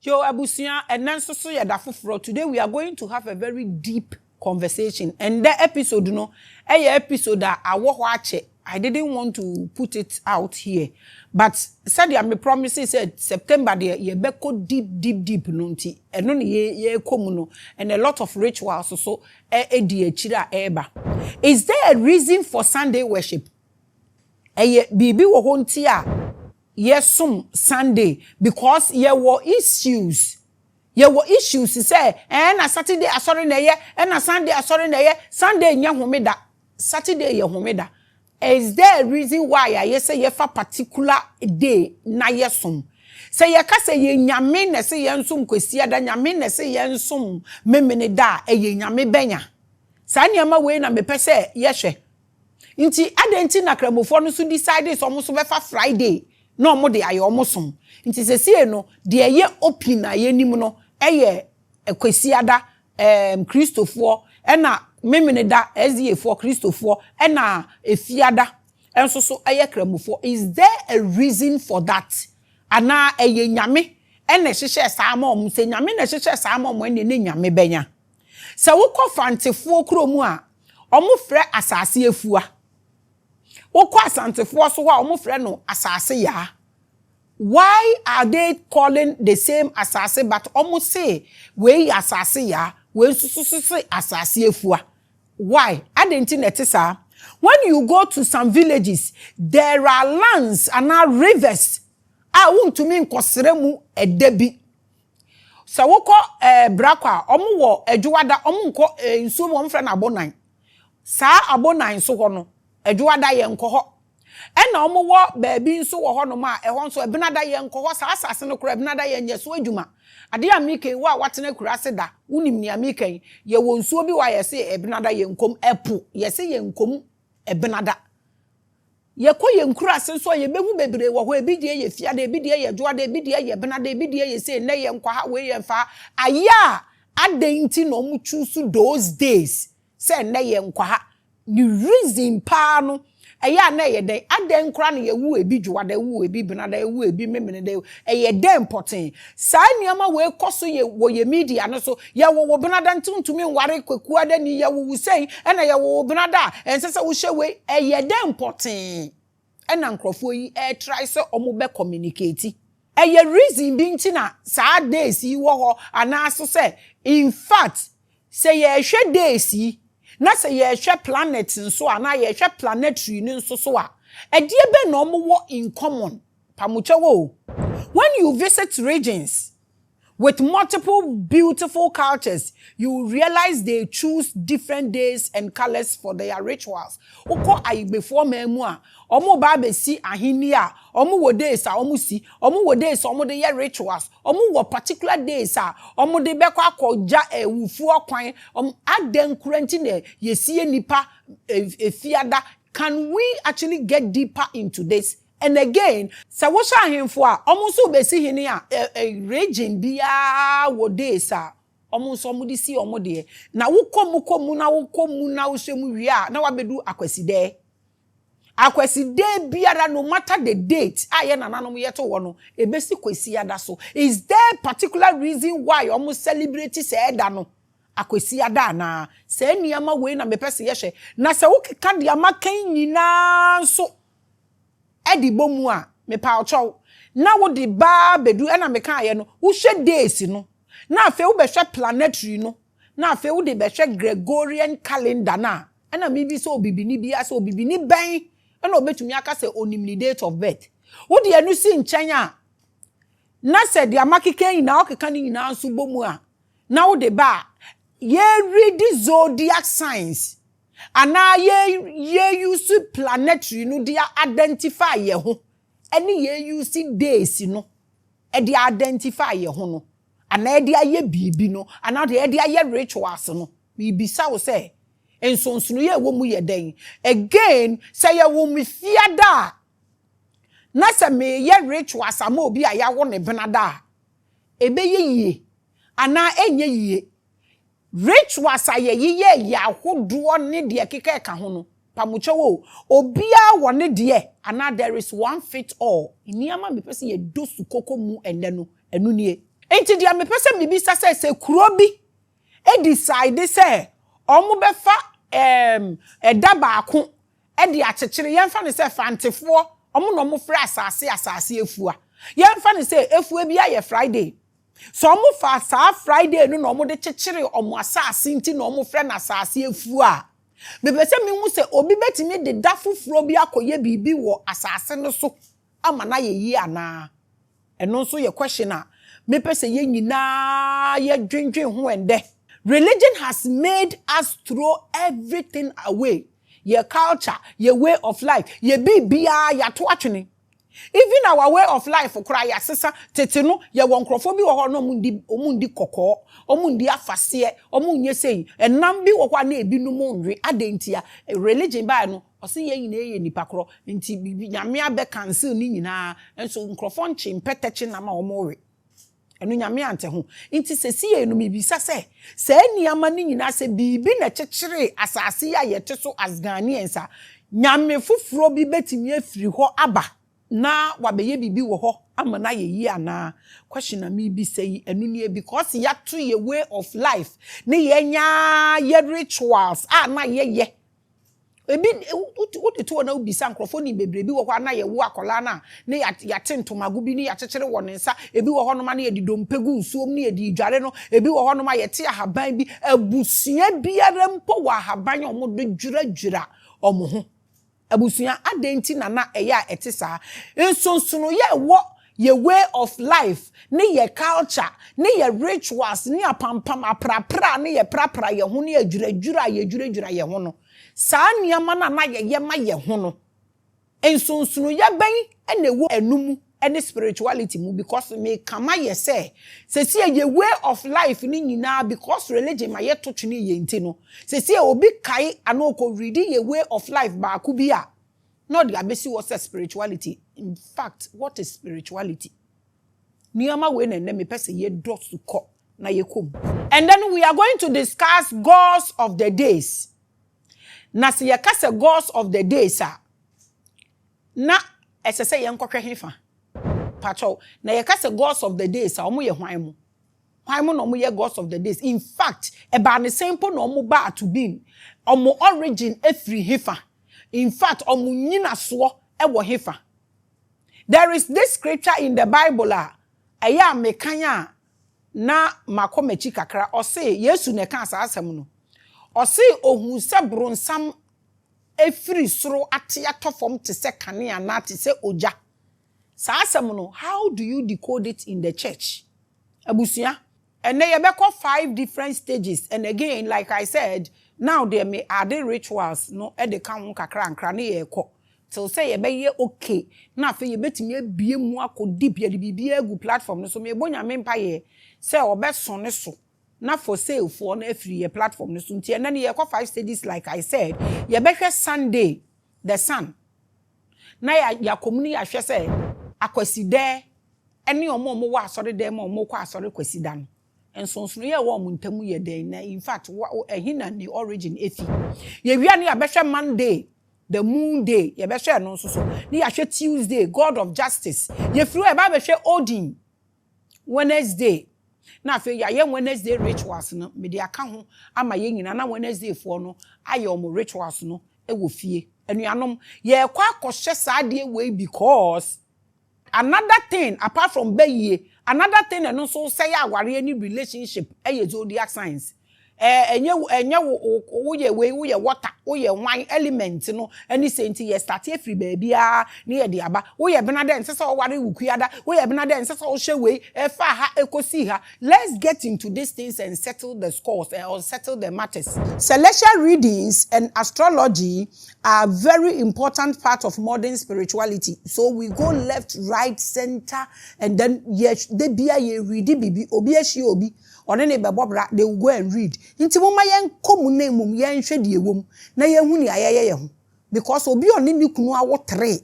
Yo abusia enenso so yeda foforo. Today we are going to have a very deep conversation. And the episode no, episode that I watch it. I didn't want to put it out here. But said ya me promises said September there ye beko deep nunti. Eno ni ye komuno and a lot of rituals so di chira eba. Is there a reason for Sunday worship? Eye bibi wo ho nti a yesum Sunday because ye were issues. Ye were issues say na Saturday asori na ye na Sunday asori na ye Sunday nya homeda Saturday ye homeda. Is there a reason why I say ye fa particular day na yesum? Say ye ka say ye nyame na say ye nsum kwesi ada nyame na say ye nsum memene da ye nyame benya. Sa niama we na mepɛ sɛ yehwe. Nti adenti na kramofo no so decide so mo so befa Friday. No mo de aye omosom. Nti sesie no de ye open na ye nim no eye kwesi ada Christopher na memene da SDA4 Christopher na efiada enso so eye kramofo. Is there a reason for that? Ana eye nyame na hyehyɛ saa ma om se nyame na hyehyɛ saa ma om ne nyame benya. Se wokɔ fantefo kromu a omo frɛ asase afua. Wokɔ asantefo so wa omo frɛ no asase ya. Why are they calling the same asase but omo say we asase ya, we susu asase afua? Why? Adenti netisa. When you go to some villages, there are lands and rivers. I want to mean nkosremu edebi. Sa woko brakwa omo wo adwuada omo nko nsuo mo mfra na abonan. Sa abonan so ho no adwuada ye nko ho. Na omo wo baabi nso wo ho no ma ho nso ebinada ye nko ho sa asase no kura ebinada ye nyeso adwuma. Ade a meken wo a watene kura se da unim nia meken ye wo nsuo bi wa ye se ebinada ye nkom epo ye se ye nkom ebinada. Ye ko ye nkura se so ye behu bebre wo ho ebidie ye fiade ebidie ye dwoade ebidie ye benada ebidie ye se ne ye nkwa ha we ye fa aya adenti no mu choose those days se ne ye nkwa ha the reason pa no aya na ye den aden nkura ne ye wu ebi dwoade wu ebi benada wu ebi memene de ye den important sa niama we koso ye wo ye media no so ye wo benada ntumi nware kwaku ada ni ye wo sei na ye wo benada ensese wo hye we ye den important ena nkrofo yi try so omo be communicate ye reason bi ntina sa days yi wo ho ana so say in fact say ye hwe days yi na say ye hwe planet nso ana ye hwe planetary ni nso so a edie be no mo wo in common pamuche wo. When you visit regions with multiple beautiful cultures, you realize they choose different days and colors for their rituals. Oko ayi before memu a omo ba be si ahini a omo wo days a omo si omo wo days omo de ye rituals omo wo particular days a omo de be kwa akọja ewufu okwan omo aden kurenti na yesie nipa efiada. Can we actually get deeper into this? And again, sa wo sha ahemfo a omo so be si hini a region bia wo days a omo so mo di si omo de na wo komu na wo komu na wo hwemu wi a na wa bedu akwaside biara no matter the date aye nananom yeto wo no ebesi kwasi ada so. Is there particular reason why omo celebrate say da no akwasi ada na say niama we na mepese ye hwe na se wo keka de amakan nyina so edi bomu a mepa ocho na wo de ba bedu na meka aye no wo hwe days no na afi wo be hwe planetary no na afi wo de be hwe Gregorian calendar na mi bi so bibini bia so bibini ben na obetumi aka se onimni date of birth wo de anu si nchen a na se de amakeke na okeka ni nyina nso bomu a na wo de ba ye read zodiac signs ana ye use planetary no dia identify ye ho ene ye use days no e dia identify ye ho no ana e dia ye bibi no ana de e dia ye rituals no bibisa wo say ensonsono ye wo mu ye den again say ye wo mi fiada na say me ye rituals ama obi a ya wo ne benada ebe ye yie ana enye yie rituals aye ye yahodo ne de keke ka ho no pamuche wo obia wo ne de ana there is one fit all iniama me pese ye dosu koko mu ende no enu nie Enti dia me pese me bisa se kuro bi e decide say omo befa eda baako e de akekere yemfa ne se fantefo omo no mo fra asase efua yemfa ne se efua bi aye Friday so omo fa sa Friday no no omo de kekere omo asase nti no omo fra na asase efua me pese me hu se obi betimi de da foforo bi akoye bibi wo asase no so ama na ye yi ana eno so ye question a me pese ye nyina ye dwendwen ho ende. Religion has made us throw everything away. Your culture, your way of life, your bibia, your twatching. Even our way of life for cry, your sister, tetino, your one crofobia or no mundi coco, or mundi afasie, or munye saying, and nambi or one be no monry, adentia, a religion by no, or see ye in the pacro, and Yamia becansil nina, and so crofon chin petachin ama or more. Enu nyame ante ho nti sesi enu mi bisa se niama ni nyina se bibi na kekere asase ya yete so asganiensa nyame fufuro bi betimi afiri ho aba na wabeye bibi wo ho amana ye yi ana question na mi bisa yi enu nie because ya to ye way of life ne ye nya ye rituals na ye ebi what to na obi san crofoni bebrebi wo kwa na ye wo akola na ne ya tentomagu bi ne ya kekere wo ne nsa ebi wo hono ma na ye di dompegu nsuom ne ye di dware no ebi wo hono ma ye te ahaban bi abusua biara mpo wo ahaban omo do dwura omo ho abusua adenti na eya ete saa nsonsono ye wo ye way of life ne ye culture ne ye rituals ne apampam aprapra ne ye prapra ye ho ne ye dwura ye ho no saa niama na ye ma ye ho no ensonsunu ya ben ene wo enum ene spirituality mu because me kama ye say ye way of life ni nyina because religion ma ye to twene ye nti no se obi kai anoko read ye way of life ba ku bi a no the abesi was spirituality. In fact, what is spirituality? Niama we na me pese ye dot to ko na ye kom. And then we are going to discuss gods of the days. Na se ye kase gods of the days na esese ye nkwohwe hefa pacho na ye kase gods of the days omo ye hwan mu no omo ye gods of the days. In fact eba ne simple no omo ba to be omo origin efri hefa. In fact omo nyina so ewo hefa. There is this scripture in the Bible aya mekanya na makomechi kakra o say Yesu ne kan sa asem no o say ohun se bronsam efiri soro ate atofom te se kane na te se oja sa asem no. How do you decode it in the church abusia? And they have 5 different stages, and again like I said now there may add rituals no e de kan kakra ankra na ye ko till say ye okay na fe ye betimi abie mu akodi bia de bibia gu platform no so me bonya mempa ye say obeso ne so na for sale for na free ye platform no so nti na ye 5 stages like I said ye behwe Sunday the sun na ya komuni ya hwe say akwaside ene omo wa asore de omo kwa asore kwasida no ensonsono ye wo mo ntamu ye den na in fact ehina ni origin efi ye wia ne ya behwe Monday the moon day ye behwe no so ni ya hwe Tuesday god of justice ye fru e ba behwe Odin Wednesday na fe ya ye Wednesday rituals no me de aka ho ama ye nyina na Wednesday fo no aye omo rituals no e wo fie anuanom ye kwa akohye saade we because another thing apart from baye another thing and also say aware any relationship zodiac signs enye wo ye water wo ye wine element no any senti ye start free baby na ye de aba wo ye benade nsese wo ware wukuada wo ye benade nsese wo hwe we efa ha ekosi ha. Let's get into these things and settle the scores or settle the matters. Celestial readings and astrology are very important part of modern spirituality. So we go left, right, center, and then they be a read bibi obi ehie obi one ne bebobra they will go and read. Inti mo ma yen komu na emum yen hwe de ewom na yen hu ni ayeye ho because obi oni ni kunu awo 3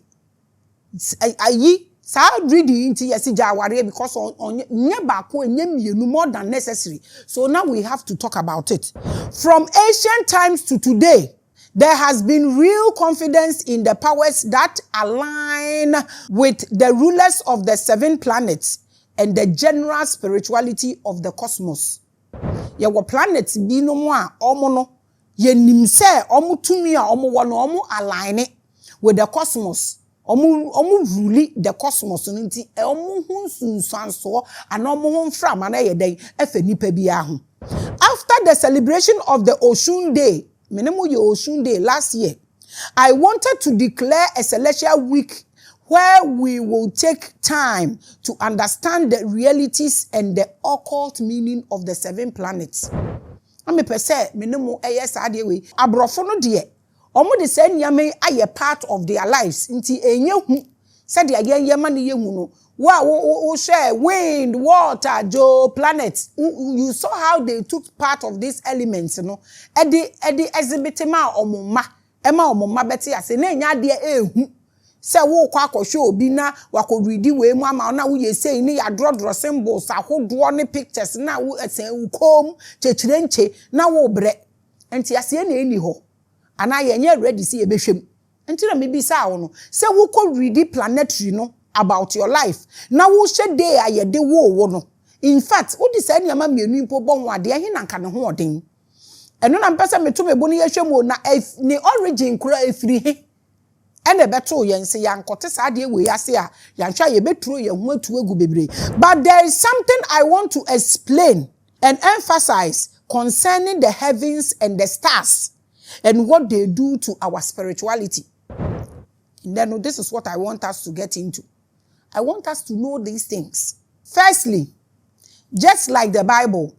ayi sa reading inti yesi jaware because on nye baako enye mienu more than necessary. So now we have to talk about it. From ancient times to today, there has been real confidence in the powers that align with the rulers of the 7 planets and the general spirituality of the cosmos. Ye wo planets bi no mo a omo no ye nim se omo tumi a omo wo no omo align with the cosmos. Omo rule the cosmos no nti omo hu sunsanso ana omo hu mfra ma na ye den efe nipa bia ho. After the celebration of the Oshun Day, menemo ye Oshun Day last year, I wanted to declare a celestial week where we will take time to understand the realities and the occult meaning of the 7 planets. Ame pese menemo eye saade we abrofo no de omo de say nyame aye part of their lives nti enye hu said de aye ma ne ye hu no wo share wind, water, Joe, planets. You saw how they took part of these elements, Edi exhibit ma omuma ema omuma beti ase na nya de ehu se wo kwa akosho obi na wakoridi we mu ama na wo ye sei ni ya drodro symbols ahodo ne pictures na wo esen ukom chechirenche na wo bre enti ase na eni ho ana ye nya ready si e behwem enti na mebisa wo no se wo ko read Planetary no about your life na wo hye day aye de wo no in fact wo di say niam mienu impo bon wade he na nka ne ho oden eno na mpesa meto mebo ne yehwemu na ni origin kura efiri he ene beto yense yankote saade we ase a yanhwa ye beturo ye ho atu egu bebre. But there is something I want to explain and emphasize concerning the heavens and the stars and what they do to our spirituality. And then this is what I want us to get into. I want us to know these things. Firstly, just like the Bible,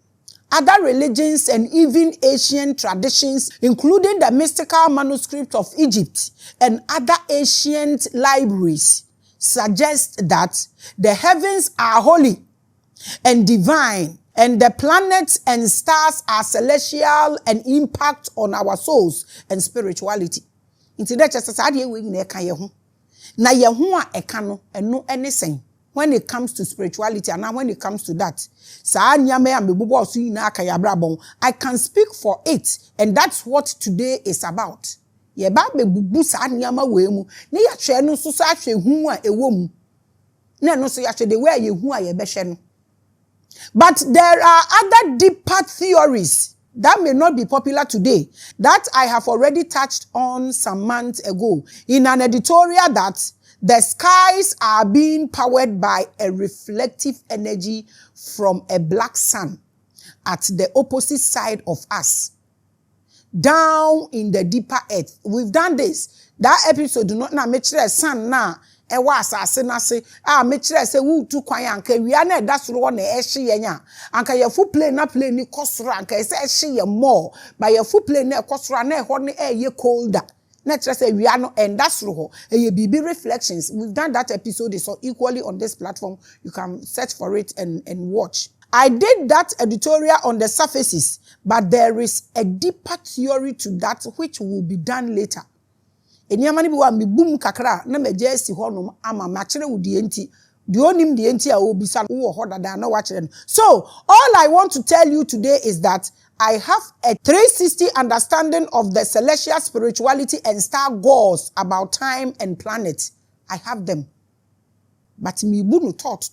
other religions and even ancient traditions, including the mystical manuscripts of Egypt and other ancient libraries, suggest that the heavens are holy and divine, and the planets and stars are celestial and impact on our souls and spirituality. Into that just as we na ye ho a eka no eno anything when it comes to spirituality and when it comes to that sa nyame a mebubo so yina aka ya brabon I can speak for it, and that's what today is about. Ye ba mebubu sa nyama we mu ne ya hwe no so ahwe hu a ewo mu na no so ya hwe de we ye hu a ye behwe no. But there are other deeper theories that may not be popular today that I have already touched on some months ago in an editorial that the skies are being powered by a reflective energy from a black sun at the opposite side of us, down in the deeper earth. We've done this. That episode do not na make sure sun na ewa asase na se make sure say wu tu kwan anka wi na da soro na ehye yenya anka ye fu plane na plane ni kosoro anka se ehye ye more by ye fu plane na kosoro na ehɔ ne eye colder na tell say wi no and da soro ho eye bibi reflections. We've done that episode, so equally on this platform you can search for it and watch. I did that editorial on the surfaces, but there is a deeper theory to that which will be done later. Enyamani bi wa mi boom kakra na meje esi honom ama ma kire wo die enti de onim die enti a obisa wo ho dada na wa kire no. So all I want to tell you today is that I have a 360 understanding of the celestial spirituality and star gods about time and planet. I have them. But me bu no thought.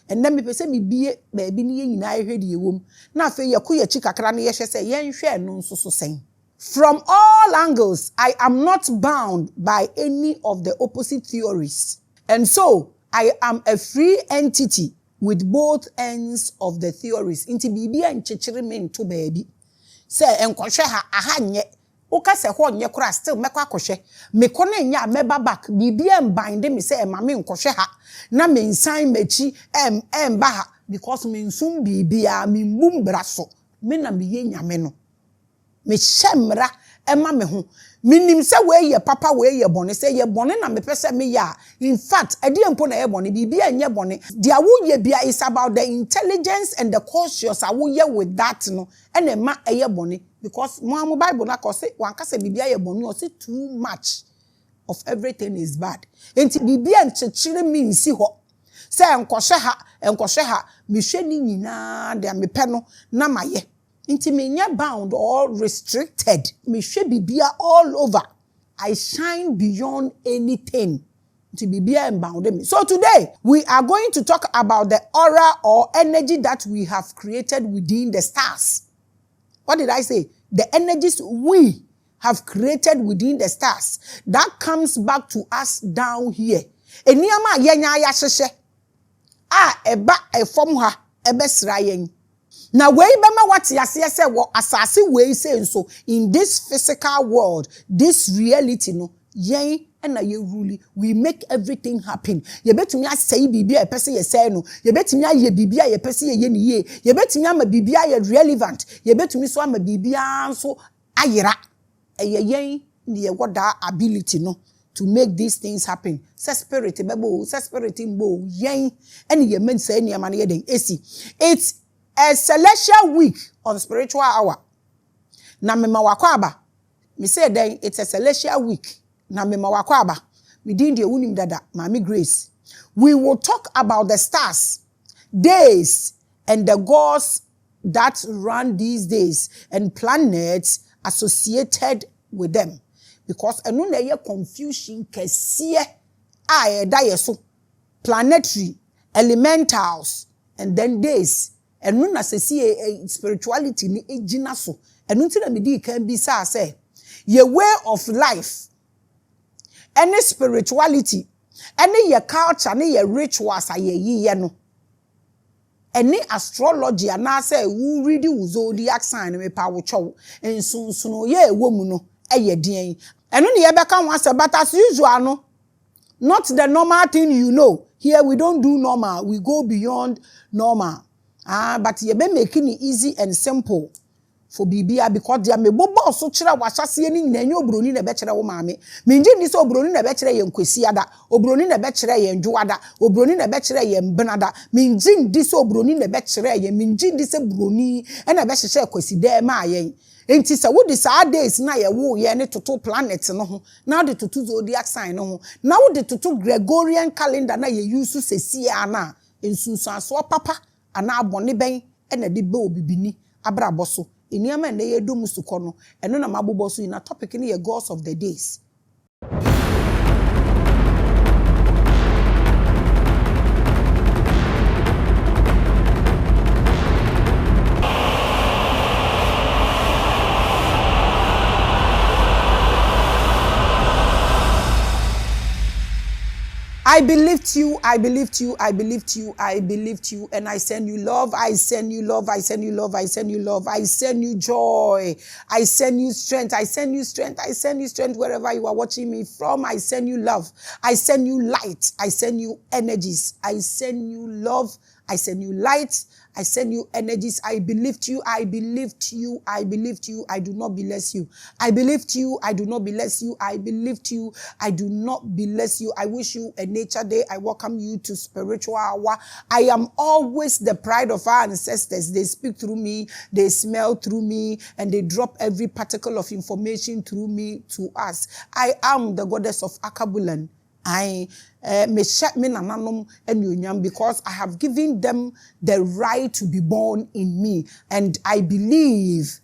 And then me pese me bie baabi ne nyina ehwede yewom. Na afa yakoya chi kakra na yehwe se yenhwe no nso so sen. From all angles, I am not bound by any of the opposite theories. And so, I am a free entity with both ends of the theories. Inti bibi a nchechiri me nto baabi. Se enkohwe ha aha nye. Oka se ho nye kora still mekwa akohwe. Me kone nya meba back. Bibi mbinde me se ma me nkohwe ha. Na me nsan machi ba ha. Because me nsum bibi a me mbum braso. Me na me ye nyame no. Me shemra ema me ho minim se we ye papa we ye bone se ye bone na me pese me ya. In fact edi empo na ye bone bibi anye bone dia wo ye bia is about the intelligence and the conscious a wo ye with that no ena ma eye bone because mo Bible na ko se wan ka se bibi ye bone o se too much of everything is bad enti bibi enchechire mi nsi ho se enkohwe ha me hwe ni nyina de me pe no na maye. Inti me nya bound or restricted. Me she bibia all over. I shine beyond anything to be bound me. So today we are going to talk about the aura or energy that we have created within the stars. What did I say? The energies we have created within the stars that comes back to us down here. Eniyama yenya ya hyehyɛ eba efom ha ebesra yen. Na we bema wate ase se wo asase we say nso in this physical world, this reality no yen na ye rule, we make everything happen. Ye betumi asɛe bibia ye pese ye sɛ no, ye betumi aye bibia ye pese ye ni ye, ye betumi ama bibia ye relevant, ye betumi so ama bibia nso ayera. Eye yen ne woda ability no to make these things happen. Se spirit bebo, se spirit mbo yen ene ye men say niam na ye den esi. It's a celestial week on spiritual hour. Na mema wakwa aba. Me say then it's a celestial week. Na mema wakwa aba. Me din de unim dada, Maame Grace. We will talk about the stars, days, and the gods that run these days and planets associated with them. Because enu na ye confusion kesiye a eda yeso. Planetary, elementals, and then days. Enu na sesi spirituality ni ejina so. Enu nti na me di kan bi say ye way of life, any spirituality, any ye culture, any ye rituals a ye no. Any astrology ana say wu read wu zodiac sign me pa wo chow ensunsuno ye ewomu no eye den. Enu ne ye beka wan say but as usual no, not the normal thing you know. Here we don't do normal, we go beyond normal. But ye be making it easy and simple for bibia because dia me bobo so kire wahase ni nyina enye obroni na be kire wo maame minji ni so obroni na be kire ye nkwesi ada obroni na be kire ye ndwoada obroni na be kire ye mbenada minji ndi so obroni na be kire ye minji ndi se broni na be hyehyɛ kwesi de ma yen enti se wo di sa days na ye wo ye ne toto planet no ho na de toto zodiac sign no ho na wo de toto Gregorian calendar na ye use sesi ana ensunsanso papa ana abone ben na de be obibini abrabɔ so Eniama na ye do musuko no eno na mabobo so ina topic ni ye gods of the days. I believed you, I believed you, I believed you, I believed you, and I send you love, I send you love, I send you love, I send you love, I send you joy, I send you strength, I send you strength, I send you strength wherever you are watching me from, I send you love, I send you light, I send you energies, I send you love, I send you light, I send you energies. I believed you. I believed you. I believed you. I do not bless you. I believed you. I do not bless you. I believed you. I do not bless you. I wish you a nature day. I welcome you to spiritual hour. I am always the pride of our ancestors. They speak through me. They smell through me. And they drop every particle of information through me to us. I am the goddess of Akabulan. I because I have given them the right to be born in me, and I believe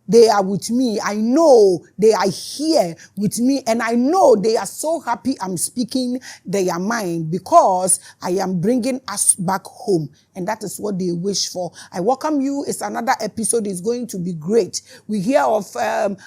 they are with me. I know they are here with me, and I know they are so happy I'm speaking their mind because I am bringing us back home, and that is what they wish for. I welcome you. It's another episode. It's going to be great. We hear of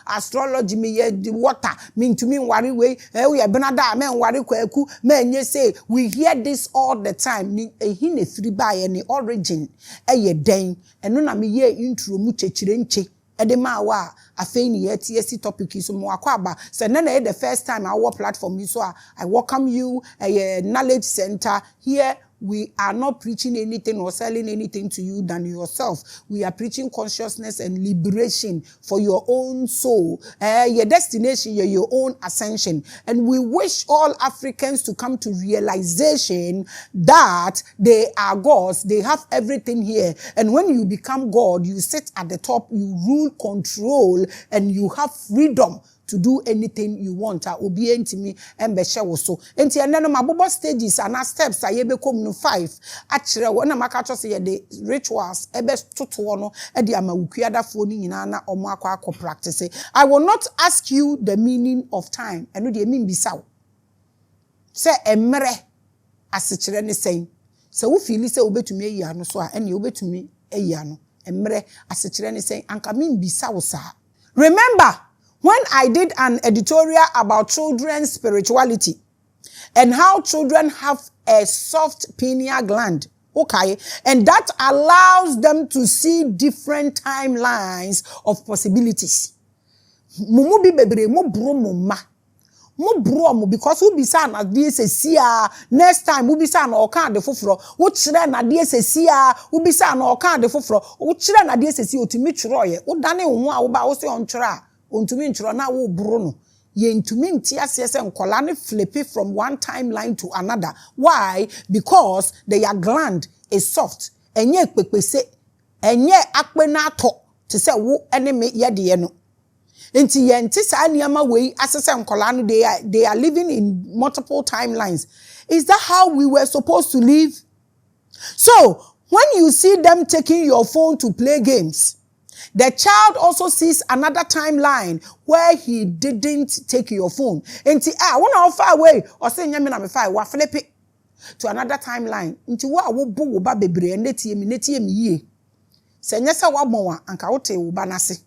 astrology, the water, mean to me, worry way, we are benada, men worry kweku, men ye say, we hear this all the time. Hine three by any origin, ye dane, and none of me ye intro muche chirenche. Edema wa afeni yeti topic is mo akwaba so na the first time our platform so I welcome you a knowledge center here. We are not preaching anything or selling anything to you than yourself. We are preaching consciousness and liberation for your own soul, your destination, your own ascension. And we wish all Africans to come to realization that they are gods. They have everything here. And when you become God, you sit at the top, you rule, control, and you have freedom to do anything you want. Obi entimi embehye wo so enti ene no mabobo stages and steps ayebe kom no 5 akire wo na maka cho se ye the rituals ebe toto no e de amawukuadafo ni nyina na omo akwa practice. I will not ask you the meaning of time eno de mean bisaw se emre asechire ne sen se wo feel se obetumi eyi ano so a ene obetumi eyi ano emre asechire ne sen anka min bisa wo sa. Remember when I did an editorial about children's spirituality and how children have a soft pineal gland, okay, and that allows them to see different timelines of possibilities. Mumu bi bebre mo bro mumma. Mo bro mo because we be say na dey sesia next time we be say na oka de foforo wo kire na dey sesia we be say na oka de foforo wo kire na dey sesia otimi tworoye wo dane wo a wo ba wo se on tworo a ontumi ntworo na wo bro no ye ntumi nti ase se nkola ne flip from one timeline to another. Why? Because their gland is soft enye pepese enye akpe na ato te se wo ene me ye de no. Inti yenti sa niyama wey asese nkola no they are living in multiple timelines. Is that how we were supposed to live? So when you see them taking your phone to play games, the child also sees another timeline where he didn't take your phone. Inti when far away or say nyame na me fire wa flip it to another timeline. Inti wa wo bo wo ba bebre netie mi yie. Se nyesa wa bon wa anka wo te wo ba nase.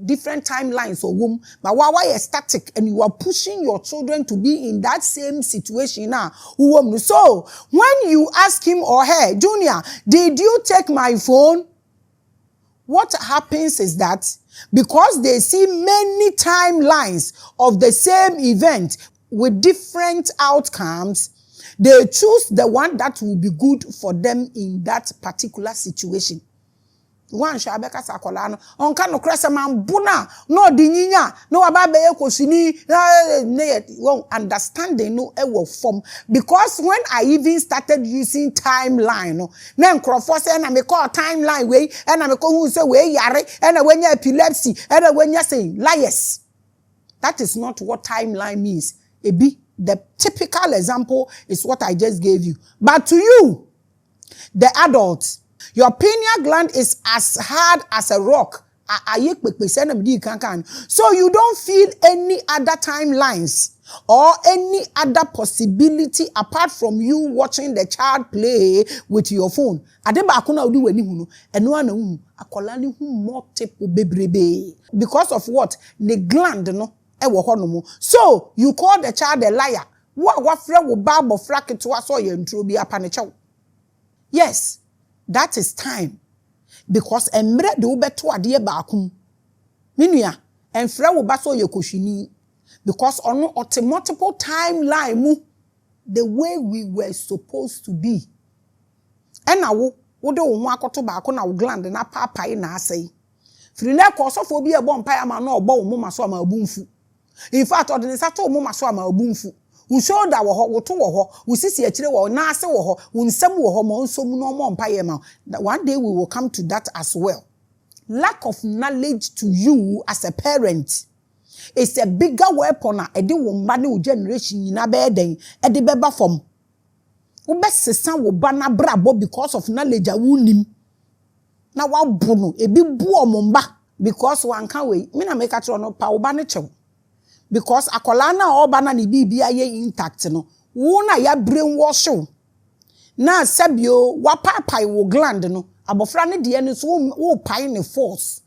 Different timelines or womb, but why are static and you are pushing your children to be in that same situation now. So when you ask him or her, Junior, did you take my phone? What happens is that because they see many timelines of the same event with different outcomes, they choose the one that will be good for them in that particular situation. One shabeka sakola no onka no krese mambuna no dinyinya no ababe ekosini ne won understanding no ewo form because when I even started using timeline no na nkrofo say na me call timeline we na me ko hu say we yare na wenya epilepsy na wenya say liars. That is not what timeline means. Ebi the typical example is what I just gave you, but to you the adults, your pineal gland is as hard as a rock. So you don't feel any other timelines or any other possibility apart from you watching the child play with your phone. Because of what? The gland no. So you call the child a liar. Yes. That is time. Because emre de ubeto ade baakum. Minua, enfre wo baso yekohwini. Because ono ote multiple timeline mu the way we were supposed to be. Ena wo de wo ho akoto baako na wo gland na papai na asai. Firi na ko sofo bi e bo mpa ama na obo wo moma so ama abumfu. In fact, odene sato wo moma so ama abumfu. We show that we to we see a chile na ase wo ho nsem wo ho mo nsom no mo mpaye ma. One day we will come to that as well. Lack of knowledge to you as a parent is a bigger weapon e de wo mba ne generation nyina be den e de beba fom. Wo be sesa wo ba na brabo because of knowledge a wunim. Na wa bu no e bi bu omomba because wan kan we me na make atro no pa wo ba ne chew. Because akola na oba na ni bibia ye intact no wo na ya brainwash na sabio wa papai wo gland no abofra ne de ne so wo pai ne force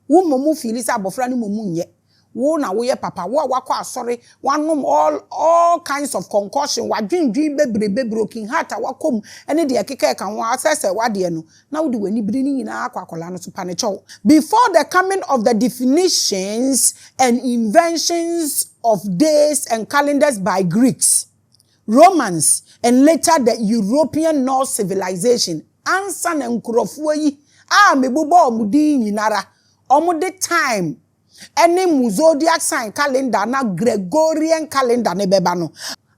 wo momu feel say abofra ne momu nye wo na wo ye papa wo akwa asori wanom all kinds of concussion wadwindwin bebre broken heart awakom ene de ekeka kan wo asese wade no na wo de wani biri ni nyina akwa akola no so pa ne chew. Before the coming of the definitions and inventions of days and calendars by Greeks, Romans, and later the European North civilization, ansa na nkurofo yi mebubo omudi nyinara omude time any zodiac sign calendar na Gregorian calendar ne beba no.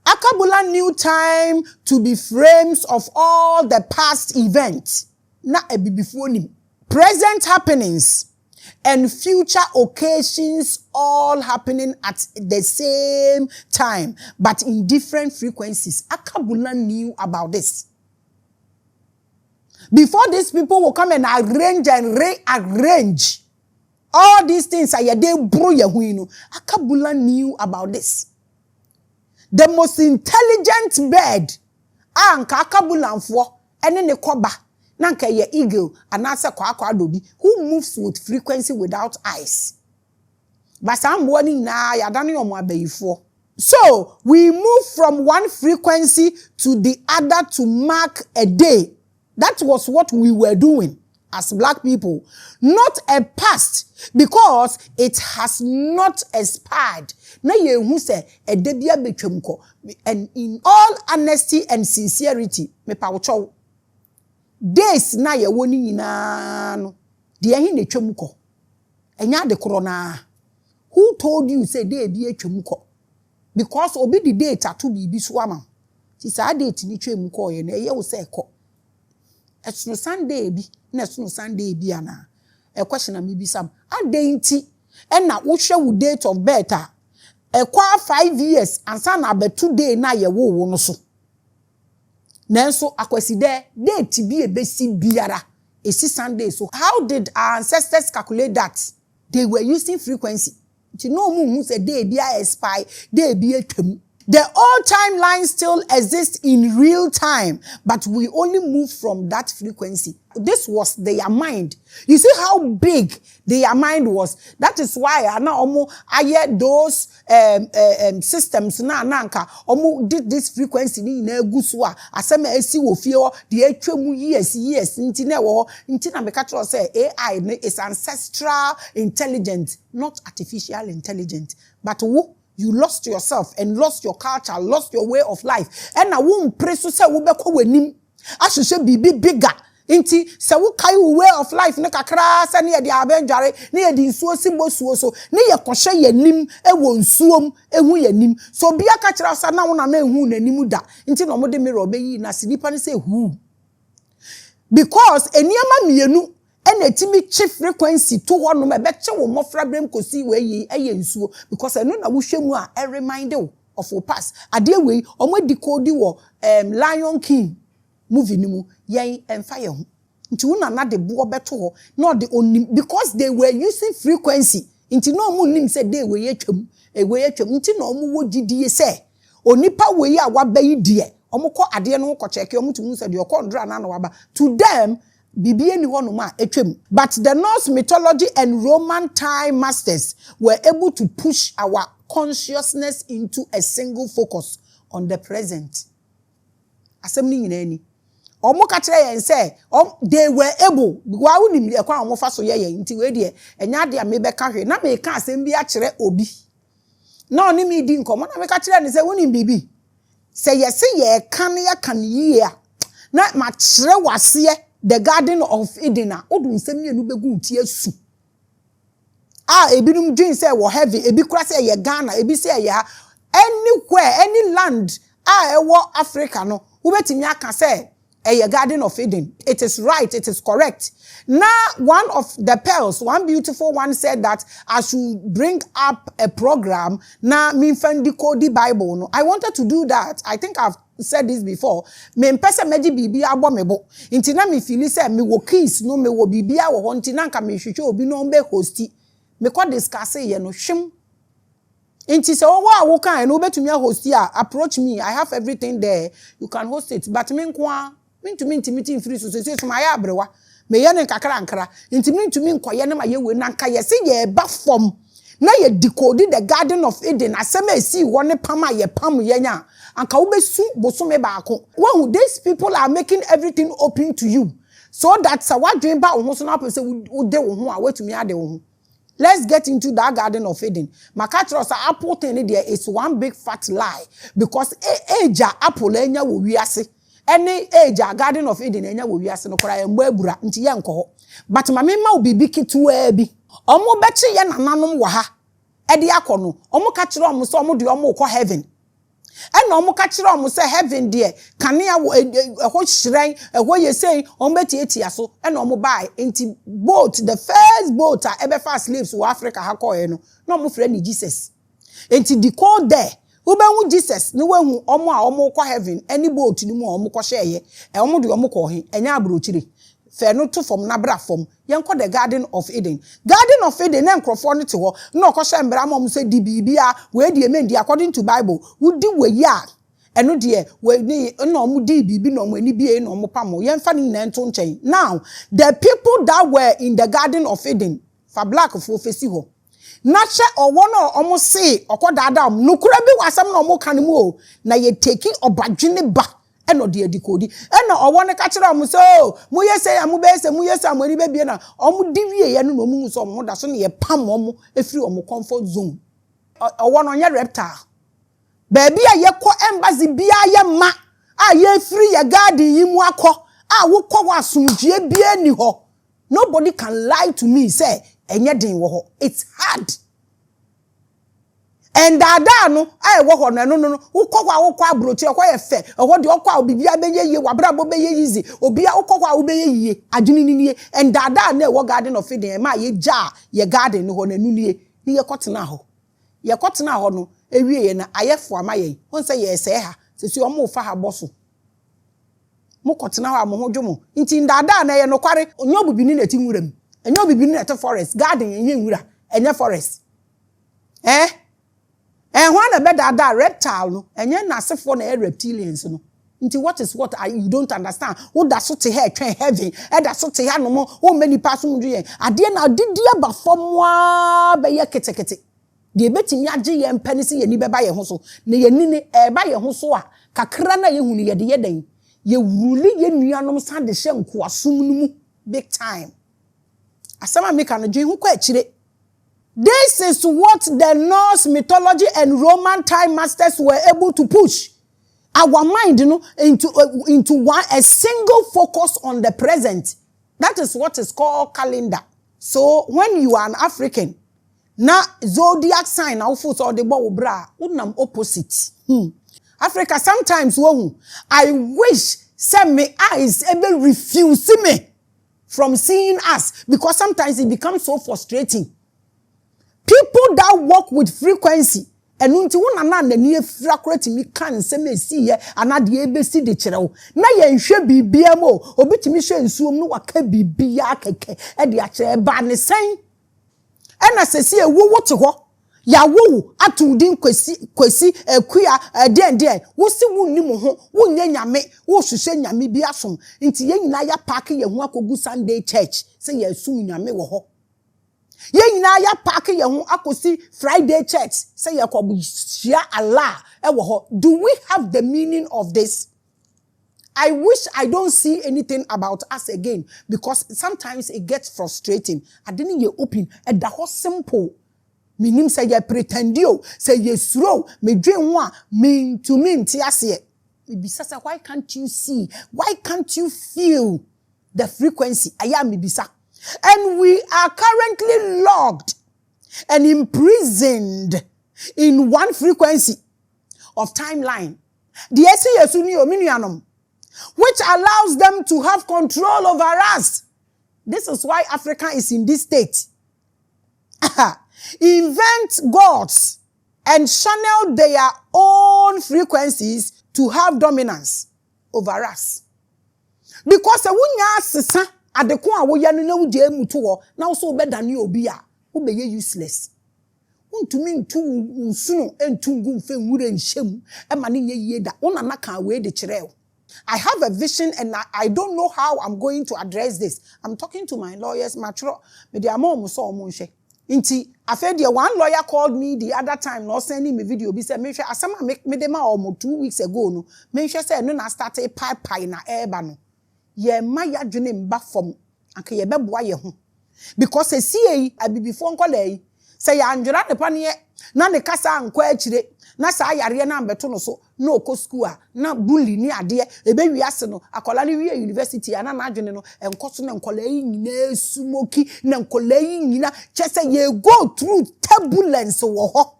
Akabula new time to be frames of all the past events na ebibifo nim. Present happenings and future occasions all happening at the same time but in different frequencies. Akabula knew about this. Before these people will come and arrange and rearrange all these things, Akabula knew about this. the most intelligent bird anka akabulanfo ene ne koba na nka ye eagle anase kwa dobi who moves with frequency without eyes. But somebody na yadane omo abayifo. So we move from one frequency to the other to mark a day. That was what we were doing as black people. Not a past, because it has not expired. Na ye hu say a day bia betwam ko. And in all honesty and sincerity, me pa wo days na ye woni nyina no de ahi na twam ko. Enya de korona. Who told you say day bi atwam ko? Because obi the date to bibi so ama. Ti sa date ni twam ko ye na ye wo say ko. It's no Sunday bi, it's no Sunday bi ana. A question na me bi sam. Adenti and na wo hwe wo date of birth a kwa 5 years ansa na be 2 day na ye wo no so. Nanso akwasi de date bi e besi biara esi Sunday. So how did our ancestors calculate that? They were using frequency. You know who say day be a spy, day be a twem. The old timeline still exists in real time, but we only move from that frequency. This was their mind. You see how big their mind was. That is why those systems na nanka did this frequency ni na egusua asema esi wo fie the atwemu years ntina wo ntina me catch say AI is ancestral intelligence, not artificial intelligence. But you lost yourself and lost your culture, lost your way of life. And na wo mpreso say wo beko wanim ahwehwe bibi bigger. Inti se wo kai way of life ne kakra se ne ye de abenjare ne ye di nsuo simbosuo so ne ye kohwe yanim ewo nsuom ehu yanim so bia ka kira sa na wo na ehu nanim da inti no mo de mirror obeyi na sinipa ne say hu because eniama mienu ene timi chief frequency to ho no me be che wo mofra brem kosi we yi eye nsuo because eno na wo hwemu a e remind you of your past ade we omo decode wo Lion King movie ni mu yen emfa ye ho nti una na de bo beto ho no de onim because they were using frequency nti no mu nim say they we atwam nti no mu wo didie say onipa we a wabayi die omo ko ade no ko check omo tumu say de okondra na na waba to them bibie ni ho no ma atwam. But the Norse mythology and Roman time masters were able to push our consciousness into a single focus on the present. Assembly in any omo ka kire yen say they were able wa unim e kwa omo fa so ye nti we de enya de me be ka hwe na me ka asem bi a kire obi na oni mi di nkomo na me ka kire ne say unim bibi say yes ye kan ya kan yi a na ma kire wase the Garden of Eden a odu nsem mienu begu nti asu ebinum dream say wo heavy ebi kura say ye Ghana ebi say ye anywhere any land ewo Africa no wo betimi aka say a Garden of Eden. It is right, it is correct. Now, one of the pearls, one beautiful one said that I should bring up a program. Now, me decode the Bible. No, I wanted to do that. I think I've said this before. Me mpesa meji bibi abomebo. Intina me feel say me wo kiss no me wo bibi a wo hontina nka me hwehwe obi no mbe hosti. Me ko discuss ye no hwem. Inti se wo a wo kan no betumi hosti a approach me. I have everything there. You can host it. But me nko minti free so my abrewa me ye ne kakra nkra intimi nkoye ne ma ye we na nka ye se ye ba fom na ye decode the Garden of Eden asema esi wo ne pam ye pam ye nya anka wo besu bosome ba ako when these people are making everything open to you so that sawadwen ba wo so na pe se wo de wo ho a watumi ade wo ho. Let's get into that Garden of Eden. Makatros apple thing there is one big fat lie because age apple enya wo wiase. Any age a Garden of Eden enya wo wiase no kora embo abura nti ye nko. But mame ma obibi kitua bi. Omo bechi ye nananom wo ha. E de akono. Omo ka kire omo so omo de omo ko heaven. And omo ka kire omo say heaven there. Kanea wo ho hyiran ho ye say omo betietia so. And omo buy nti boat the first boat a ebe fast slaves wo Africa ha ko ye no. Na omo frɛ ni Jesus. Nti decode there. Ubenwu Jesus ni wehu omo a omo kwa heaven any boat ni mu omo kwa sheye e omo de omo ko he enya abrochire Fair no to from nabra from. Yanko the Garden of Eden. Garden of Eden, then crofone to her. No, Koshem Bramom said, DBBA, where the men, according to Bible, would do a yard. And no dear, where they no mudi be no when be no mopamo, yan fanny nanton chain. Now, the people that were in the Garden of Eden, for black of Fesiho. Nature or one or almost say, or what Adam, no could be was some no more canimo. Now ye taking or bajine ba. And no dear decodi. And no, I want to catch it on so. Muya say, I'm best and Muya Sam when he baby na. Omu divie and no moon so more that's only a pam if you are comfort zone. Or one on your reptile. Baby, a ye ko embassy bia ye ma. Ah, ye free your garden, ye mwako. Ah, wo ko wa sumjie bia ni ho. Nobody can lie to me, say, and yet it's hard. And dada no I wo no ukokwa ukwa brochi okwa efe owo de okwa obibia benye ye wabrabo beye easy obia ukokwa ubeye yie adwini nie and dada na wo Garden of Eden ma ye ja ye garden no ho na nunie ni ye kotena ho no ewie ye na ayefo ama ye won say ye ese ha sesi omo fa ha boso mo kotena ho amoho dwomo nti dada na ye no kware onyo obibini na ti nwuram enyo obibini na te forest garden ye nwura enye forest and when a bed reptile no and yen nasefo na reptilians no nti what is what you don't understand what that so te here twen heaven and that so te here no mo o many person do yen ade na didi aba fomwa be ye ketekete de betimi age ye mpanisi ye ni beba ye ho so na ye nini e ba ye ho so a kakra na ye hunu ye de ye dan ye wuli ye nuanom sa de hye nkoasom no mu big time asama meka no dwen ho kwa akire. This is what the Norse mythology and Roman time masters were able to push our mind, into a single focus on the present. That is what is called calendar. So when you are an African, na zodiac sign na ufo so de bo bra, unam opposite. Africa sometimes I wish some my eyes able refuse me from seeing us because sometimes it becomes so frustrating. People that work with frequency and unti wona na nani efrakorati mi kan se me si ye anade ebesi de kyerɛw na ye nhwe bibia mo obitimi hwe nsuom no waka bibia keke e de akyerɛ ba ne sen ɛna sesi ewu wote hɔ ya wo atudin kwesi kuya den wo si wunni mo ho wunye nyame wo hwehwɛ nyame bi asom nti ye nyina ya park ye ho akogu Sunday church se ye asum nyame wo hɔ. Ye nyina ya park ye ho akosi Friday church say ye shia Allah ewo ho. Do we have the meaning of this? I wish I don't see anything about us again because sometimes it gets frustrating. I didn't ye open and the whole simple meaning say ye pretendio say ye slow me dream one mean to mean tiase. Mibisa, why can't you see? Why can't you feel the frequency? Aya mibisa. And we are currently locked and imprisoned in one frequency of timeline. Which allows them to have control over us. This is why Africa is in this state. Invent gods and channel their own frequencies to have dominance over us. Because adeko a wo ya no na wo je mutu ho na wo so obeda ne obi a wo be useless untumi ntu nsuno entu ngu mfe nwure nhyem e ma ne ye da wo na na kan we de kire. I have a vision and I don't know how I'm going to address this. I'm talking to my lawyers matro me de amom so omo nhwe nti afedi one lawyer called me the other time no sending me video bi say me hwe asama me de ma omo 2 weeks ago no me hwe say no na start a pipe na eba no ye ma ya dwene mba fom anka ye beboa ye ho because esie abibifo nkola yi say ya anjura ne pa ne na ne kasa anko akire na sa yare na mbeto no so na oko school a na bully ni ade ebe wiase no akola ne wi university ana na adwene no enkoso na nkola yi nyina sumoki na nkola yi nyina chese ye go through turbulence wo ho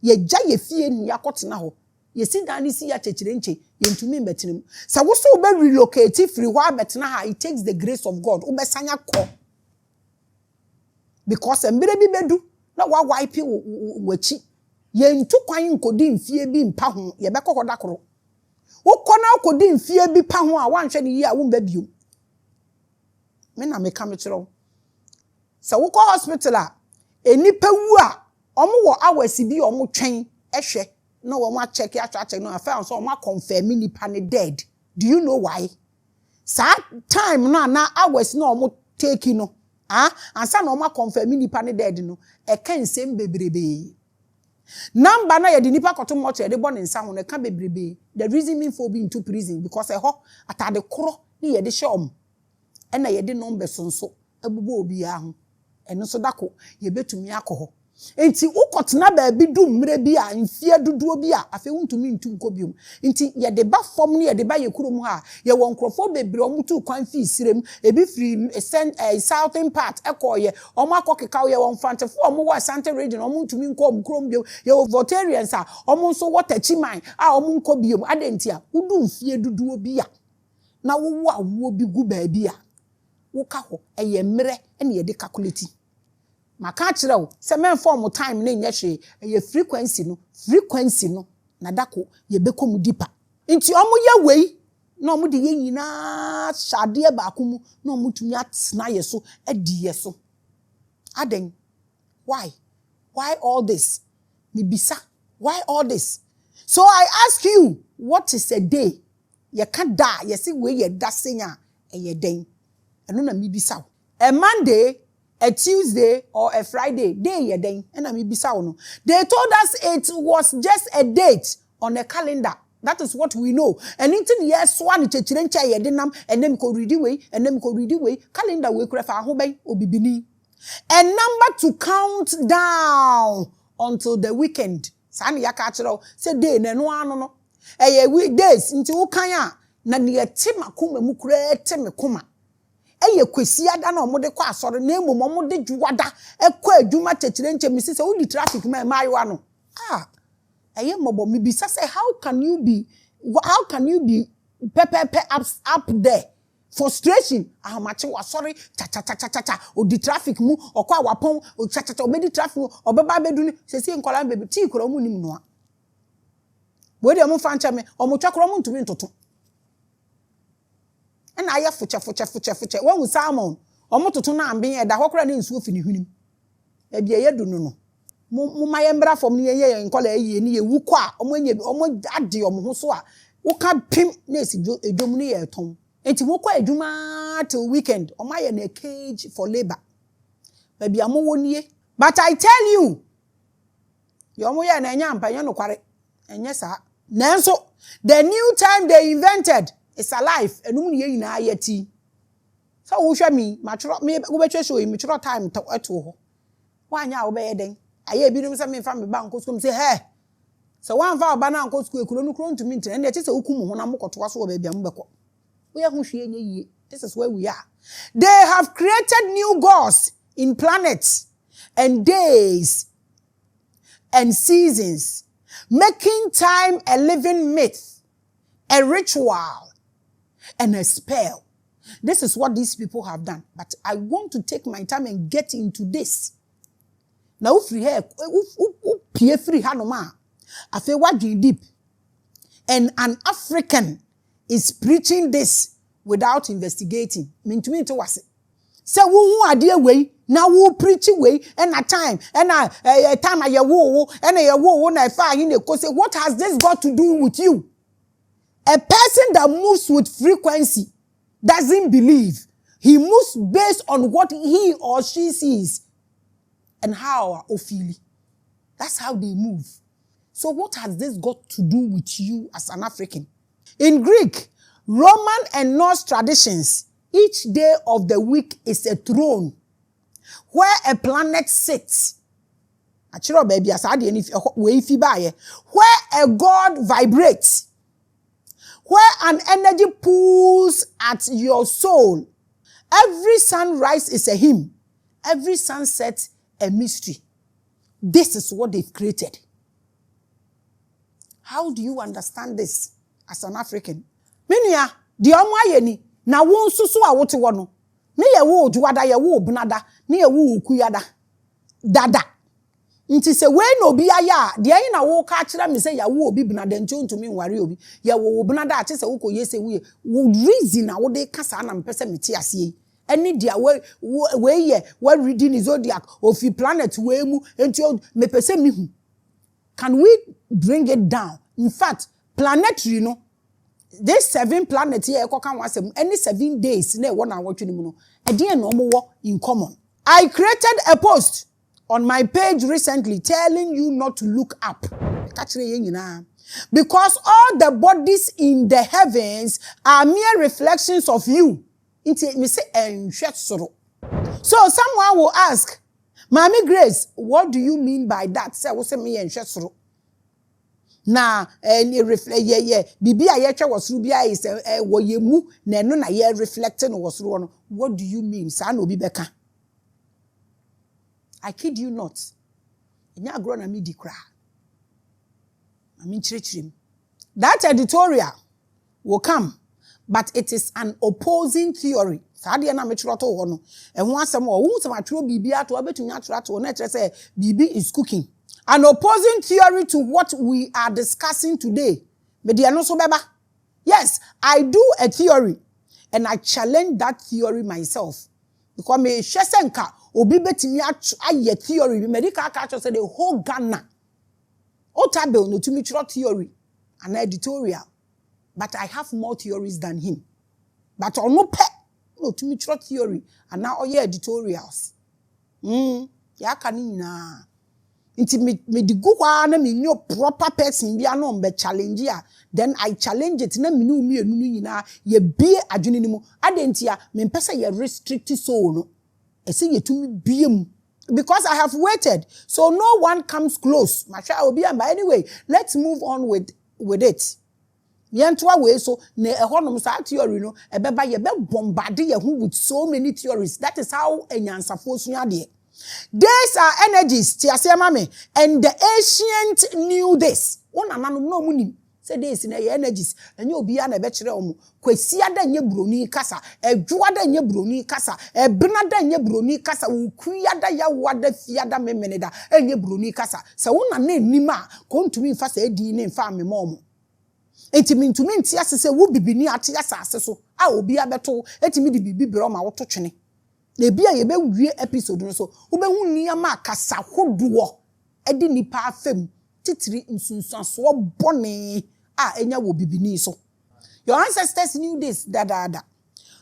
ye gya ye fie ni yakotena ho ye si dan si ya chechire nche ye ntumi mbetinem sa wo so be relocate free wa betena ha it takes the grace of God ubesanya ko because mbere bi bedu na wa wipe wachi ye ntu kwan nkodi mfie bi mpa ho ye bekokoda koro wo kona akodi mfie bi pa ho a wanhwe ne yi a wo mba biom me na meka me kyerɛ wo sɛ wokɔ hospital a enipa wu a ɔmo wɔ hours bi ɔmo twɛn ɛhwɛ na wɔn check no afɛ so ɔmo confirm nipa ne dead. Do you know why? Sa time na hours na ɔmo take no ansa na ɔmo confirm nipa ne dead no ɛka nsɛm bebrebe number na yɛde nipa kɔto mo kyerɛ de bɔ ne nsa ho na ɛka bebrebe the reason mean for being to prison because ɛhɔ atade koro ne yɛde hyɛ ɔmo ɛna yɛde number sonso abubo obi a ho ɛno so dako yɛbetumi akɔ hɔ enti ukotena baabi du mmerɛ bi a mfie dodoɔ bi a afi untumi ntu nkobiom enti yɛde ba fam ne yɛde ba yekurom ha yɛ wɔ nkrɔfo bebre ɔmo tu kwan fi sirem ebi firi southern part ɛkɔyɛ ɔmo akɔkeka yɛ wɔ mfantefo ɔmo wɔ asante region ɔmo ntumi nkɔ ɔmo krom biom yɛ wɔ Voltarians a ɔmo nso wɔ tachiman a ɔmo nkɔ biom adenti a udu mfie dodoɔ bi a na wo awo bi gu baabi a wo ka hɔ ɛyɛ mmerɛ ɛne yɛde calculate maka kyerɛ wo sɛ men form time na nyɛ hwe ɛyɛ frequency no na dako yɛbɛkɔ mu deeper nti ɔmo yɛ wei na ɔmo de yɛ nyinaa hyade baako mu na ɔmo tumi atena yɛ so adi yɛ so aden why all this mibisa why all this so I ask you what is a day yɛ ka da yɛ se wei yɛ da senya ɛyɛ den ɛno na mibisa wo a Monday a Tuesday or a Friday, day a day, and I'm no. They told us it was just a date on a calendar. That is what we know. And it's yes, one chechencha yedenam, and then go read away, and then go read away. Calendar we prefer hobby or bibini. A number to count down until the weekend. Sani yakachero say day no. A weekdays into ukaya na ni tima kume mukre teme kuma. Eye kwesi ada na omode kwa asore na emu omode juwada ekwa adwuma techirenche misi se udi traffic ma mayiwa no eye mobo mi bisa say how can you be pepe up there frustration ahamache wasore cha odi traffic mu okwa wapon cha obedi traffic obeba bedu ni sesi nkola bebi ti koro mu nim no a we de mo fa nche me omotwa koro mu ntumi ntoto and I have fuche. When we salmon, omototo na ambe e da hokora na nsuo fini hwenim. E bia ye du no. Mo mayembra fom ne ye nkola ye ne ye wuko a omo ade omo ho so a wo ka pim na esi edwom ne ye ton. Enti mo kwa adwuma till weekend, omo aye na cage for labor. E bia mo wonie. But I tell you, yo mo ye na enya ampa no kware. Enye sa. Nanso the new time they invented it's alive enum ne yina ayati so wo hwa mi matro me wo betwe show mi tro time to eto ho wanya wo be yeden aye binum se me fa me bank school say he so wan fa oba na nko school ekuro no kro ntumi ntin na che se okum ho na mokoto so wo be bia mbekọ wo ye ho hwe enye yie this is where we are. They have created new gods in planets and days and seasons, making time a living myth, a ritual and a spell. This is what these people have done. But I want to take my time and get into this. Now, if we have, free hanoma, I feel what you deep. And an African is preaching this without investigating. Mean to me to was it. So who are dear way, now who preach way, and a time, and a time I wo, and a wo when I find in the course. What has this got to do with you? A person that moves with frequency doesn't believe. He moves based on what he or she sees and how or feel. That's how they move. So what has this got to do with you as an African? In Greek, Roman and Norse traditions, each day of the week is a throne where a planet sits. Where a god vibrates. Where an energy pulls at your soul. Every sunrise is a hymn. Every sunset a mystery. This is what they've created. How do you understand this as an African? Minia, di omo ni na won susu a wote wono. Ne ye wo ojuwada ye wo obnada, ne ye wo okuyada. Dada. Nti se we no obi aya de ayi na wo ka kira me se ya wo obi bnada nti ontumi nware obi ye wo obnada a che se wo ko yese wo reason na wo de kasa na mpese meti ase Any dia we reading zodiac of the planet we mu enti me pese me hu. Can we bring it down? In fact, planetary no. This 7 planets here can was any 7 days na one hour tuni mu no. E dey no mo in common. I created a post on my page recently telling you not to look up. Because all the bodies in the heavens are mere reflections of you. So someone will ask, Maame Grace, what do you mean by that? Say we say me enhwesoro. Na bibi a yetwa wasoro bia is wo yemu na no na ye reflecting wasoro no. What do you mean? Sa na obi beka. I kid you not. Enya agro na me di kra. That editorial will come, but it is an opposing theory. Sadia na metroto wono. Ehun asem wo hu sem atro bibia to obetumi atroto na kire say bibi is cooking. An opposing theory to what we are discussing today. Me dia no so beba. Yes, I do a theory and I challenge that theory myself. Because me hwesenka obi betumi aye theory bi medical culture say the whole Ghana Otabel no to me theory an editorial, but I have more theories than him. But on no pe no to me theory and now all your editorials. Ya kanina. Inti me di go na me no proper person bia no mbe challenge ya, then I challenge it na me no mi enu nyina ye bie adwene ni mu adentia me mpesa ye restrict so no ese ye tumi bie mu. Because I have waited, so no one comes close. But anyway, let's move on with it. Yentwa way so ne ehonom sa theory no ebeba ye be bombard ye hu with so many theories. That is how enyansafo sua de. These are energies tiase mame, and the ancient knew this. Ona nanom no munim. Say this na energies enye obi ya na be kire omo kwasia da nye broni kasa edwoa da nye broni kasa ebena da nye broni kasa ukuya da ya wada fia da memene da enye broni kasa se wona na enim a kontumi mfa sa edi ne mfa me momo etimi ntumi ntia se wo bibini ate asase so a obi abeto etimi di bibi bro ma woto twene na bia ye be wie episode no so wo be hu niam kasa hodowo edi nipa afem titiri nsunsuaso bone enya wo bibini so. Your ancestors knew this da.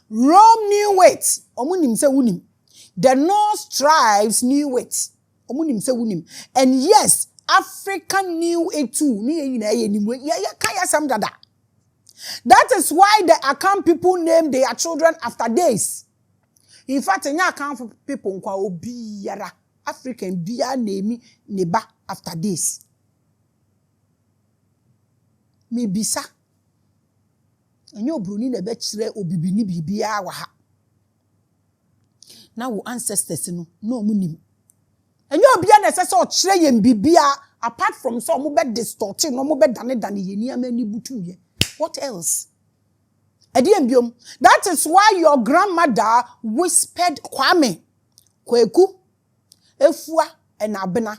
Rome knew it. Omunim se wunim. The North tribes knew it. Omunim se wunim. And yes, Africa knew it too. That is why the Akan people named their children after days. In fact, enya Akan people nkwa obi yara African bia name neba after days. Me bisa enyo broni na be kire obibini bibia wa ha na wo ancestors no omunim enyo obia na sese o kire yem bibia apart from so mo be distorting no mo be dane yeni amani butu ye. What else? Biom. That is why your grandmother whispered Kwame, Kweku, Efua, and Abena.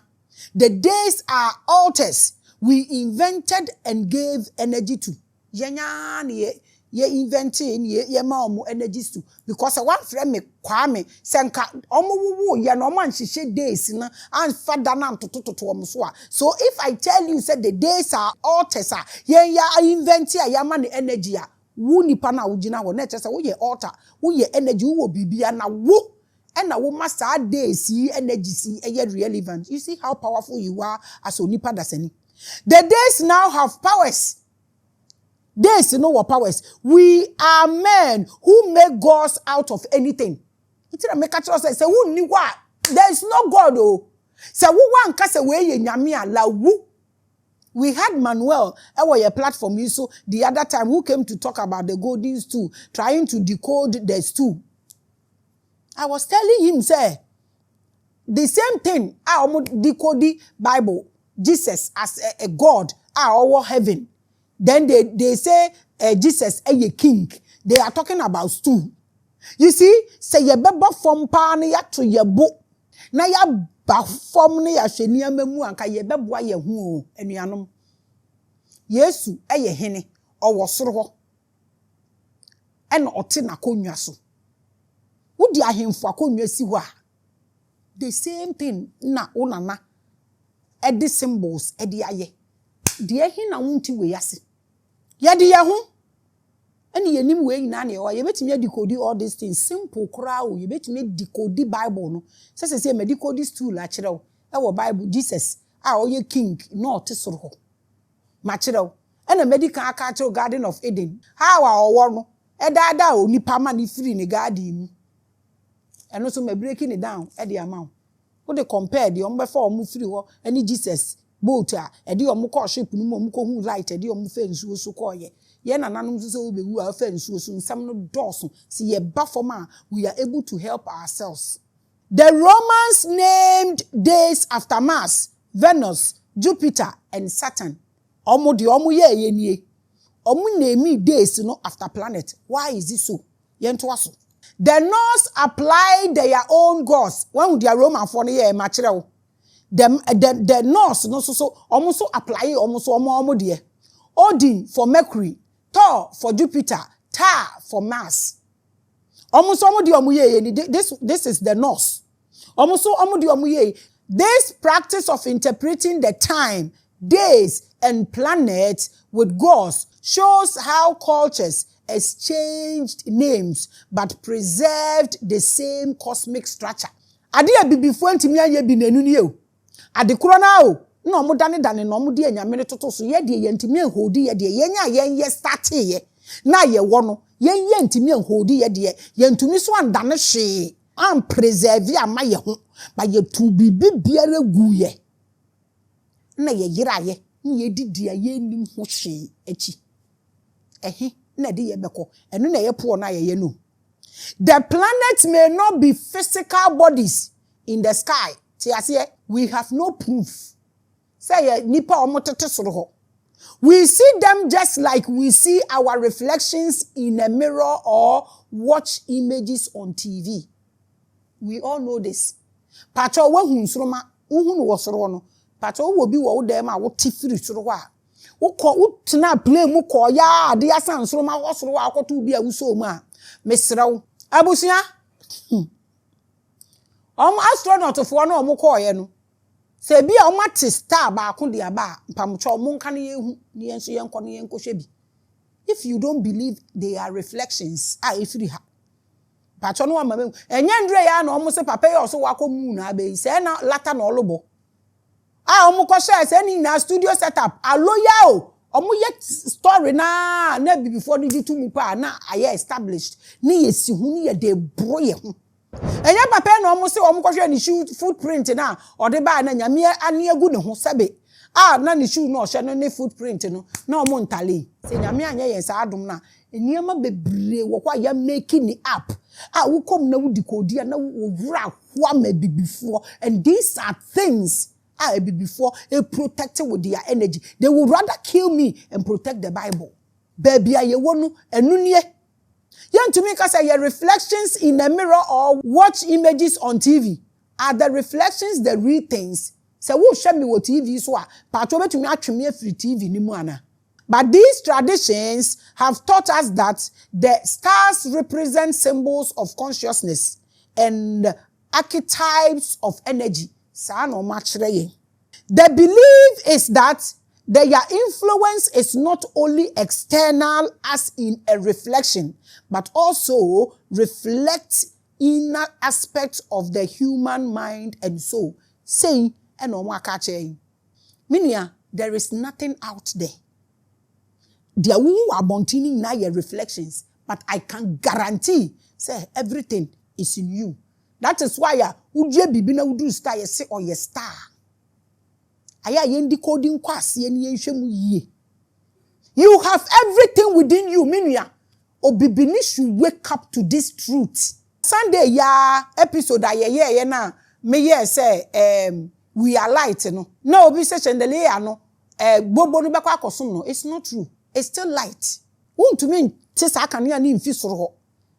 The days are altars we invented and gave energy to. Ye inventing ye mom energies to. Because one friend me Kwame senka omo ye no man shishe days na and father nam to omuswa. So if I tell you said the days are altars ye ya invent ya man energy a wu nipa na ugina wo na chese wo ye altar wo ye energy wo bibia na wo and na wo master days energy see relevant. You see how powerful you are as onipa dasani. The days now have powers. Days know what powers. We are men who make gods out of anything. It's make a choice. Say who knew what? There is no God. Oh, say who one cast away ye nyamia la woo. We had Manuel, our platform, so the other time who came to talk about the golden stool, trying to decode the stool. I was telling him, say, the same thing, I decode the Bible. Jesus as a God, our heaven. Then they say Jesus a king. They are talking about stool. You see, say ye beba from pan ya to ye book. Na ya ba from ne ya hwenia mamu anka ye beboa ye hu enuanom. Yesu eye hene owo soro ho. E na ote na konwa so. Wodi ahemfo akonwa si ho a. The same thing na onana. Edi symbols edi aye. De ehi na wonti we yase. Ye de ye ho. Ani yenim we nyina na ye betimi decode all these things simple kra o ye betimi decode Bible no. Se me decode stool a kire o. E wo Bible Jesus a oye king no tesoro ho. Ma kire o. E na medical aka kire Garden of Eden. How a owo no. E da o nipa ma ni free ni garden mu. Eno so me breaking it down e de amount. Wo de compare de ombe fa omu free ho ani Jesus boat a e de omu ko ship nu mu omu ko hu right e de omu fe nsuo so ko ye. Ye nananom so we be wu a fa nsuo so nsam no dose si ye ba form a we are able to help ourselves. The Romans named days after Mars, Venus, Jupiter and Saturn. Omo de omu ye nie. Omu name days no after planet. Why is it so? Ye nto aso. The Norse applied their own gods. When the Roman for the material, the Norse no so almost apply almost omo de. Odin for Mercury, Thor for Jupiter, Ta for Mars. Almost omo de this is the Norse. Almost omo de this practice of interpreting the time, days, and planets with gods shows how cultures exchanged names but preserved the same cosmic structure. Ade a bibifo ntimi aye bi nanu ni o. Ade kro na o. Na omo dane na omo de anyame ne toto so ye de ye ntimi ehodi ye de ye nya ye start ye. Na ye wo no ye ntimi ehodi ye de ye ntumi so andane hwe. Am preserve ama ye ho. Ba ye tu bibi biara gu ye. Na ye yira ye. Ye didi ye nim ho hwe achi. Ehi the planets may not be physical bodies in the sky. We have no proof. We see them just like we see our reflections in a mirror or watch images on TV. We all know this. Pacho we hunsuroma uhunu wosoro no. Pacho wo bi wo dem a wo tifiri soro a. Utna play mu ko ya de asansoro ma wosoro akoto bi awuso mu a mesrew abusia astronaut fo na omo ko ye no se bi a omo ati star ba ko de aba mpamcho omo nka ne yehu ne yenso yenko ne yenko hwe bi. If you don't believe they are reflections ifiri ha pacho no ma me enye ndre ya na omo se papa ye so wakomu na be se na lata na olobo omu ko share say ni na studio setup aloya o omu ye story na before the two pa na aye established ni ye si hu ni ye de bro ye hu enya papa na omu se omu ko share ni shoe footprint na o de ba na nyame ane agu ne ho sebe na ni shoe no share no ne footprint no na omu ntale se nyame anya ye sa adom na eniema bebre wo kwa ya making it up wo kom na wo decode na wo wura ho ma bibifo, and these are things before protected with their energy. They would rather kill me and protect the Bible. Baby, I wonu enunye. Yan to me say your reflections in a mirror or watch images on TV. Are the reflections the real things? Say wo show me what TV so a pato betumi atweme free TV ni mu ana. But these traditions have taught us that the stars represent symbols of consciousness and archetypes of energy. The belief is that their influence is not only external as in a reflection, but also reflects inner aspects of the human mind and soul. Saying, meaning there is nothing out there. There are bontini na your reflections, but I can guarantee, say everything is in you. That is why uje bibi na udu star ye say or ye star. Aya ye decoding kwase ye nhwemu yie. You have everything within you, minia. Obibini should wake up to this truth. Sunday ya episode ye na me ye say we are light no. No obi say chandelier no gbogbo no be kwa akosom no. It's not true. It's still light. Won't mean tisa akania ni mfi soro ho.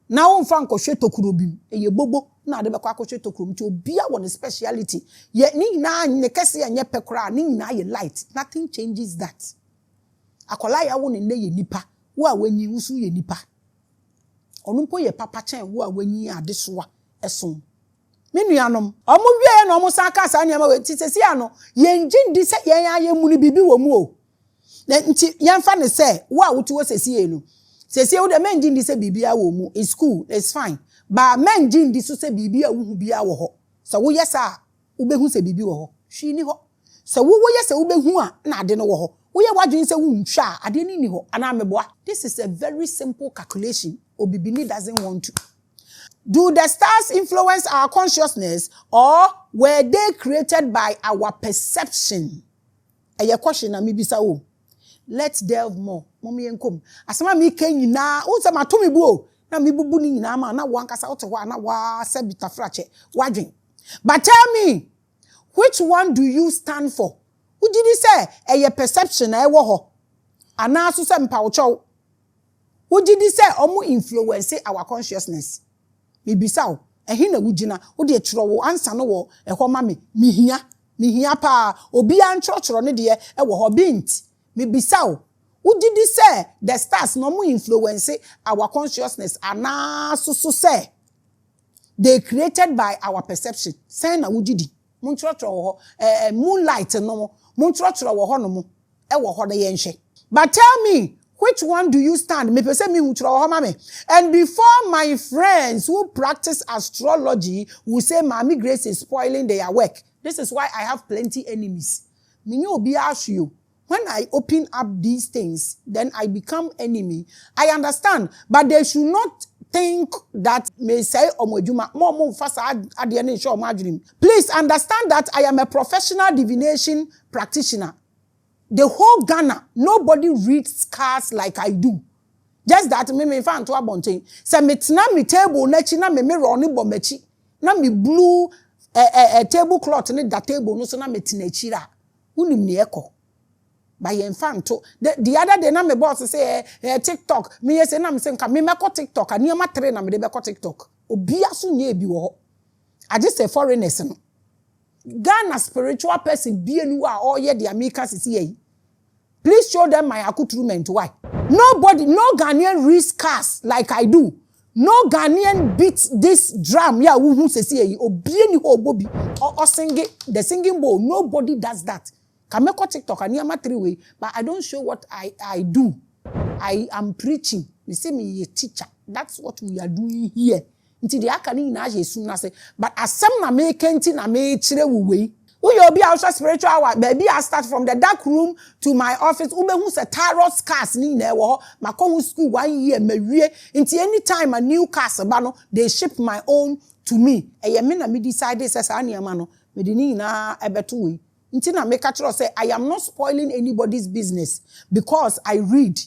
Na wonfa nkwohwe tokurobim eye gbogbo na ade bekwa akwohwe tokurom ti obia won speciality ye ni na ne kese ye nye pekora ni na ye light. Nothing changes that. Akola ya won ne ye nipa wo a wanyi wusu ye nipa. Onumpo ye papa chen wo a wanyi ade soa esom. Me nuanom, omo wie na omo san ka sa niam we ti sesi ano, yenjindi se yen ayemu ni bibi wo mu o. Na nti yemfa ne se wo a wotu wo sesi enu. Sesi wo de menjindi se bibi a wo mu, it's cool, it's fine. Ba menjindi so se bibi a wo hu bia wo ho. So wo yesa wo behu se bibi wo ho. Hwi ni ho. So wo yesa wo behu a na ade no wo ho. Wo ye wadwen se wo ntwa ade ni ho ana meboa. This is a very simple calculation. Obibini doesn't want to. Do the stars influence our consciousness or were they created by our perception? A question na mi bisa o. Let's delve more. Mommy enkom. Asema mi ken nyina, wo se matomi bu o. Na mi bubu ni nyina ma na wankasa wote ho na wa se bitafrache wadwen. But tell me, which one do you stand for? Ujidi say a perception na ewo ho. Ana so se mpa wo chow. Ujidi say omo influence our consciousness. Mibisa o ehi na wugina wo de tro wo ansa no wo ehọ ma me mihia pa obi an choro ne de ewo ho bint mibisa o wugidi say the stars no mo influence our consciousness ana so say they created by our perception say na wugidi mo choro wo moonlight no mo choro wo ho no mo ewo ho de yenhwe. But tell me, which one do you stand? And before my friends who practice astrology will say Maame Grace is spoiling their work. This is why I have plenty enemies. When I open up these things, then I become enemy. I understand, but they should not think that may say please understand that I am a professional divination practitioner. The whole Ghana, nobody reads cards like I do. Just that me fan to abonten. Se metna me table nechi na me mirror ni bomechi. Na me blue tablecloth ni da table no so na metina chira. Unim ni eko. By yen fan to the other day na me boss say TikTok. Me say na me say nka me meko TikTok. Ani ma 3 na me de beko TikTok. Obi aso nye bi wo. I just say foreigners no. Ghana spiritual person be anu a all ye the Americans is here. Please show them my accoutrement. Why? Nobody, no Ghanaian reads cars like I do. No Ghanaian beats this drum. Yeah, who says here? Obieni ho bobi or singing the singing bowl. Nobody does that. Can make a TikTok and near my 3 way, but I don't show what I do. I am preaching. You see me a teacher. That's what we are doing here. Until the akani na je soon say, but as some na make kenti na me chire way. You'll be also spiritual hour. Baby, I start from the dark room to my office. Ube who's a tarot cast ni newo. Makohu school 1 year me until any time a new cast bano they ship my own to me. E yemina me decide says ani amano me dini na ebetu we. Until na make a say I am not spoiling anybody's business because I read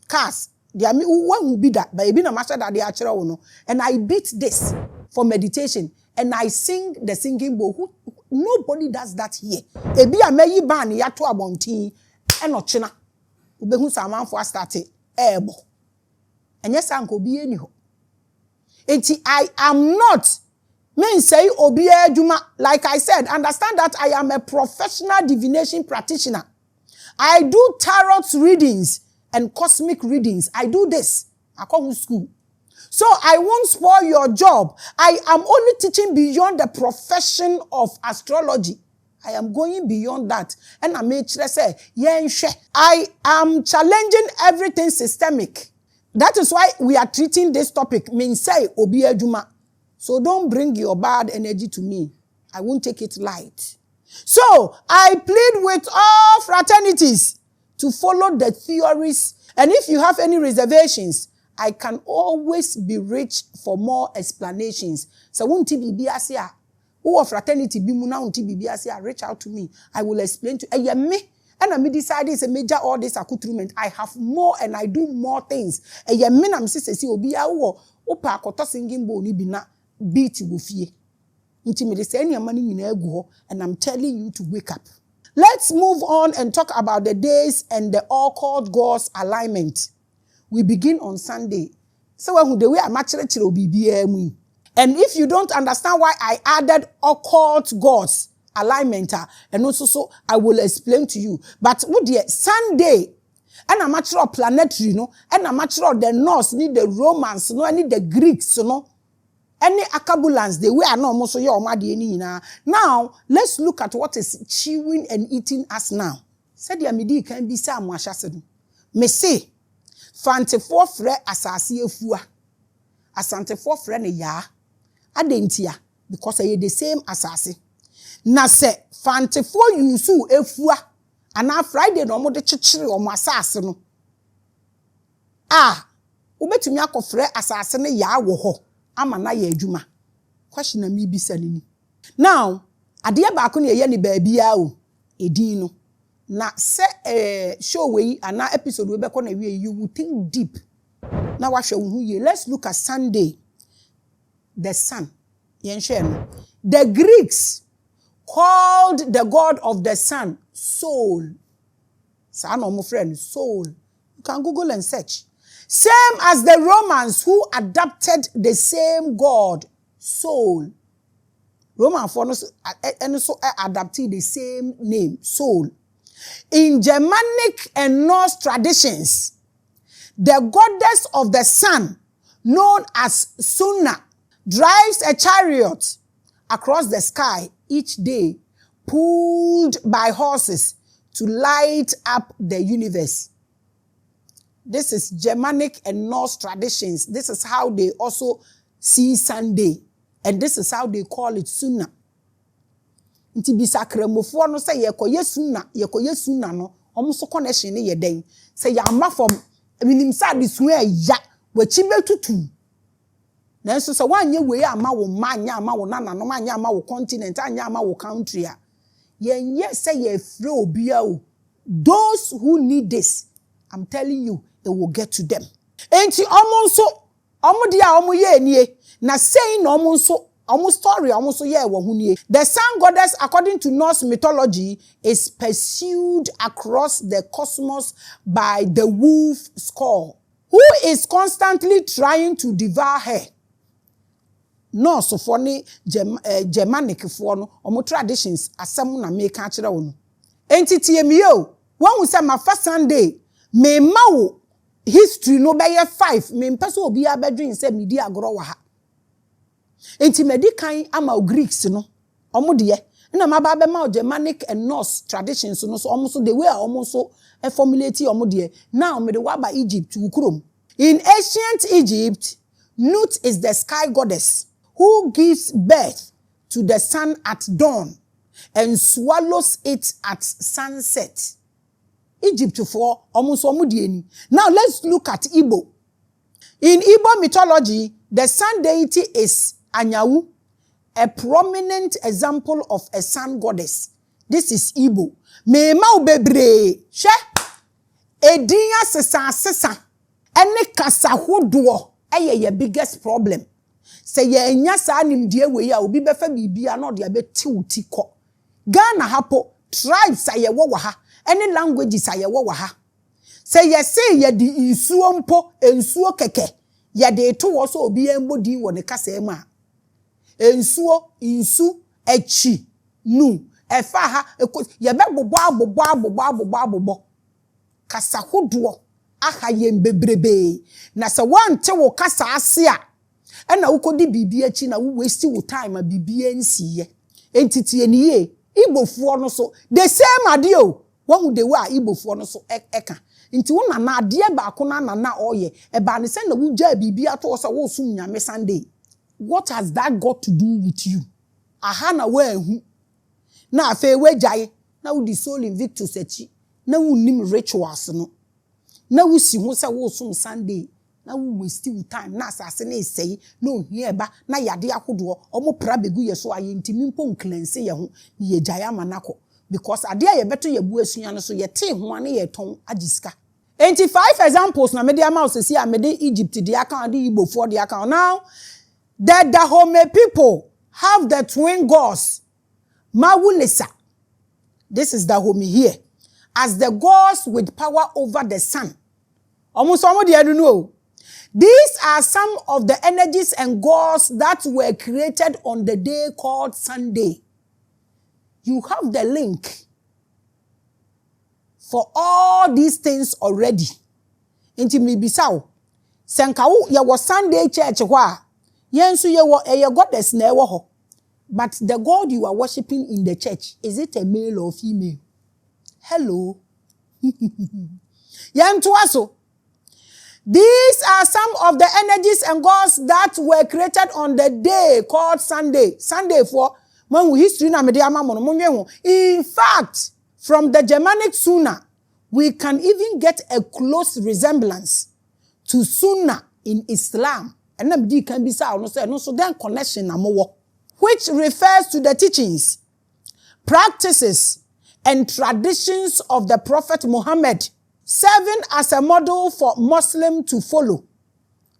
cast. They me one will be that, but ebi na master that they actually no. And I beat this for meditation and I sing the singing bowl. Nobody does that here. Ebi a meyi ban ya to abontin enochina. Ubehu saman for started ebo. Enye sanko bi eni ho. Enti I am not mean say obi ejuma. Like I said, understand that I am a professional divination practitioner. I do tarot readings and cosmic readings. I do this. I come to school. So I won't spoil your job. I am only teaching beyond the profession of astrology. I am going beyond that. And I may say, I am challenging everything systemic. That is why we are treating this topic. Means say obi ejuma. So don't bring your bad energy to me. I won't take it light. So I plead with all fraternities to follow the theories. And if you have any reservations, I can always be rich for more explanations. So won't be asia. Who fraternity be muna won't be asia. Reach out to me. I will explain to you. Me and I me decide is a major all this accoutrement. I have more and I do more things. Me na msisi si obi a wo opa akoto singing bowl ni bina beat wo fie. Nti me de say any money nyina egu ho and I'm telling you to wake up. Let's move on and talk about the days and the occult gods alignment. We begin on Sunday. So when the way I'm actually be. And if you don't understand why I added occult gods alignment, and also so I will explain to you. But Sunday, And a matter of planetary, no, and a matter of the Norse, need the Romans, no, any the Greeks, no. Any acabulans, they were no more so your madi. Now, let's look at what is chewing and eating us now. Said the midi can be some washasen. Me say, Fante for fre asasi efua. Asante for fre ne ya. Adentia, because I the same asasi. Na se, Fante for yusu efua. Ana Friday no mo de chichiri o mo asase no. Ubetumi akofre asase ne ya wo ho. Ama na ye adwuma. Question na mi bisa ni. Now, ade ba ko ne ye ni baabia o. Edin no. Na se show we ana episode we be ko na we you will think deep. Na wa hwe hu ye. Let's look at Sunday. The sun. Yen hwe no. The Greeks called the god of the sun Soul. Sa no mo friend Soul. You can Google and search. Same as the Romans who adopted the same god, Soul. Roman for and so adopted the same name, Soul. In Germanic and Norse traditions, the goddess of the sun, known as Sunna, drives a chariot across the sky each day, pulled by horses to light up the universe. This is Germanic and Norse traditions. This is how they also see Sunday. And this is how they call it Sunna. Inti bisa kremofo no say yekoye Sunna no omo so connection ne yeden. Say ya ma from minim sa de sun ya wachi betutu. Nanso so wanye we ama wo ma anya ama wo nana no anya ama wo continent anya ama wo country a. Yenye say ye free obia o. Those who need this, I'm telling you, it will get to them. Enti omonso dia omo ye nie na saying omonso omo story omonso ye wo hu nie. The sun goddess, according to Norse mythology, is pursued across the cosmos by the wolf skull, who is constantly trying to devour her. Norse for ni Germanic for no omo traditions asem na make a kire wo no. Enti tie mi o, won say ma fa Sunday me ma history no be 5 me mpese obi abedwin say medi agoro wa ha. Enti medikan ama Greeks no omo de na maba be ma Germanic and Norse traditions no so omo so the way omo so formulate omo de. Now me de wa ba Egypt ukrom. In ancient Egypt, Nut is the sky goddess who gives birth to the sun at dawn and swallows it at sunset. Egypt for almost omudieni. Now let's look at Igbo. In Igbo mythology, the sun deity is Anyawu, a prominent example of a sun goddess. This is Igbo. Me ma ubebre. She edinya sesa. Ene kasa hodo eye ye biggest problem. Say ye enya sa nimdie we ya obi befa bibia na de abeti uti ko. Ghana hapo tribes aye wo ha. Any languages ayewo wa ha. Say ye say ye di insuo mpo ensuo keke. Ye de to wo so obi embodi wo ne kasa ma. Ensuo insu echi nu efa ha ye be bobo kasa hodo aha ye mbebrebe. Na se wante wo kasa ase a na wo kodi bibi achi na wo waste wo time a bibi ensiye. Entiti eniye Igbofuo no so the same adio. One de wa Igbo for no so eka. Inti wona na ade ba ko na na oye. E ba ne se na wuja bibia to so wo sum nyame Sunday. What has that got to do with you? Aha na wa hu. Na afa wejaye. Na wo di soul invictus echi. Na wo nim rituals no. Na wo si ho se wo sum Sunday. Na wo waste time na asase na esei no hie ba na yade akodo omo pra begu ye so aye ntimi mpo nklense ye ho ye jaye amanako. Because adia ye beto ye bu asua no so ye te ho ane ye ton agisika. 5 examples na media mouse see amede Egypt di account di Igbo for the account. Now the Dahomey people have the twin gods Mawulesa. This is Dahomey here as the gods with power over the sun. Almost somebody I don't know. These are some of the energies and gods that were created on the day called Sunday. You have the link for all these things already. Inti mi bisaw. Senka wo ye wo Sunday church ho a, yensu ye wo goddess na ewo ho. But the God you are worshiping in the church, is it a male or female? Hello. Yantuaso. These are some of the energies and gods that were created on the day called Sunday. Sunday for when we history na media mamono. In fact, from the Germanic Suna, we can even get a close resemblance to Sunnah in Islam. And nobody can be so then connection namowo, which refers to the teachings, practices, and traditions of the Prophet Muhammad, serving as a model for Muslim to follow.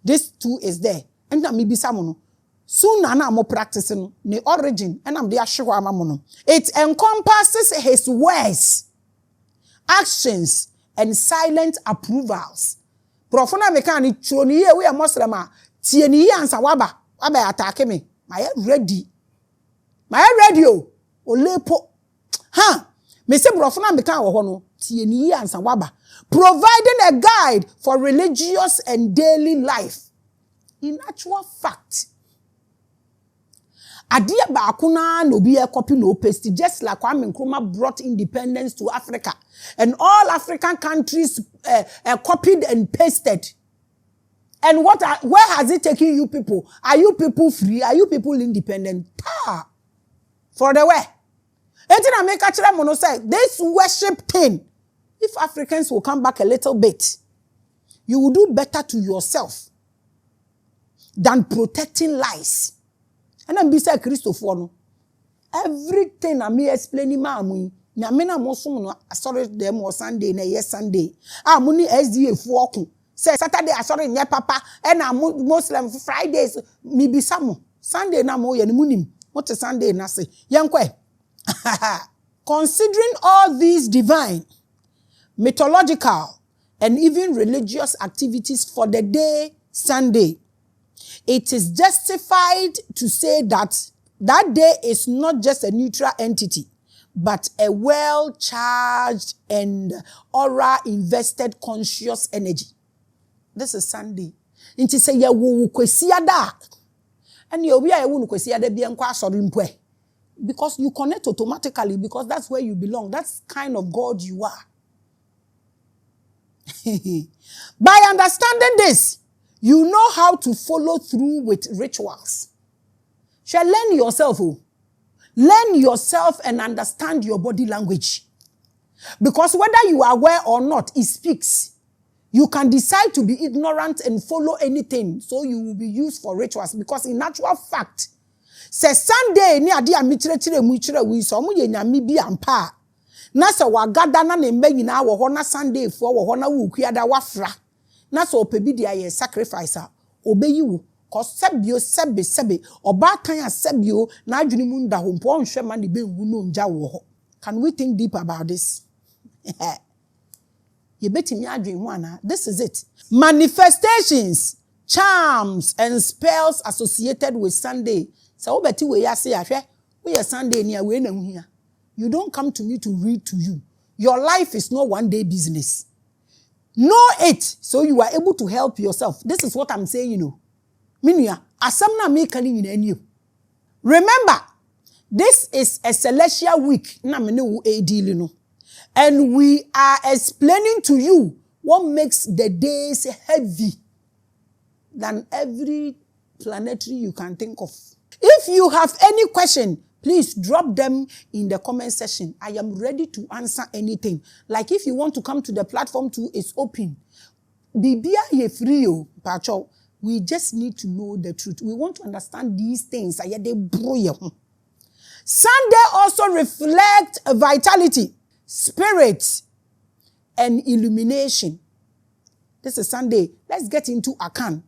This too is there. And that may be someone. Sunnah na mo practicing the origin. And I'm there sure amamono. It encompasses his words, actions, and silent approvals. Profona mekani choniye we a Muslim a tieni ansa waba attack me. My ready. My radio. Olepo. Ha. Me se profona mekan wo ho no tieni ansa waba. Providing a guide for religious and daily life. In actual fact, adia ba akuna no be a copy no paste, just like Kwame Nkrumah brought independence to Africa, and all African countries copied and pasted. And where has it taken you people? Are you people free? Are you people independent? For the way. Etina make actually mono say this worship thing. If Africans will come back a little bit, you will do better to yourself than protecting lies. And then beside Christopher, everything I'm explaining, Maame, na mosumo no sorry them or Sunday na yes Sunday. Muni SDA walking. Say Saturday I sorry nye papa. And Muslim Fridays mi bisamo. Sunday na mo ye ni munim. What Sunday na say? Yankwe. Considering all these divine, mythological, and even religious activities for the day Sunday, it is justified to say that that day is not just a neutral entity, but a well-charged and aura-invested conscious energy. This is Sunday. Inti say ya wo kwesiya da. And you be a wo kwesiya da bi enko asori mpwe. Because you connect automatically, because that's where you belong. That's kind of God you are. By understanding this, you know how to follow through with rituals. Shall learn yourself. Learn yourself and understand your body language. Because whether you are aware or not, it speaks. You can decide to be ignorant and follow anything, so you will be used for rituals. Because in actual fact, say Sunday ni ade a mikyerɛkyerɛ mu kyerɛ wi so mo ye nyame bi ampa na se wagada na ne mba nyina wo ho na Sunday fo wo ho na wo kuada wafra na se opebi dia ye sacrifice a obeyi wo ko sebe oba kan a sebio na adwene mu nda ho mpo nhwe ma ne be nwu no nja wo ho. Can we think deep about this? You betimi adwene ho ana. This is it. Manifestations, charms, and spells associated with Sunday. So obeti we ya say ahwe we Sunday ni we na hu. You don't come to me to read to you. Your life is not one day business. Know it so you are able to help yourself. This is what I'm saying, you know. Minia asam na me kan yin ani. Remember, this is a celestial week na me ne wo deal no. And we are explaining to you what makes the days heavy than every planetary you can think of. If you have any question, please drop them in the comment section. I am ready to answer anything. Like if you want to come to the platform too, it's open. Bibia ye free o, pacho. We just need to know the truth. We want to understand these things. Sunday also reflects vitality, spirit, and illumination. This is Sunday. Let's get into Akan.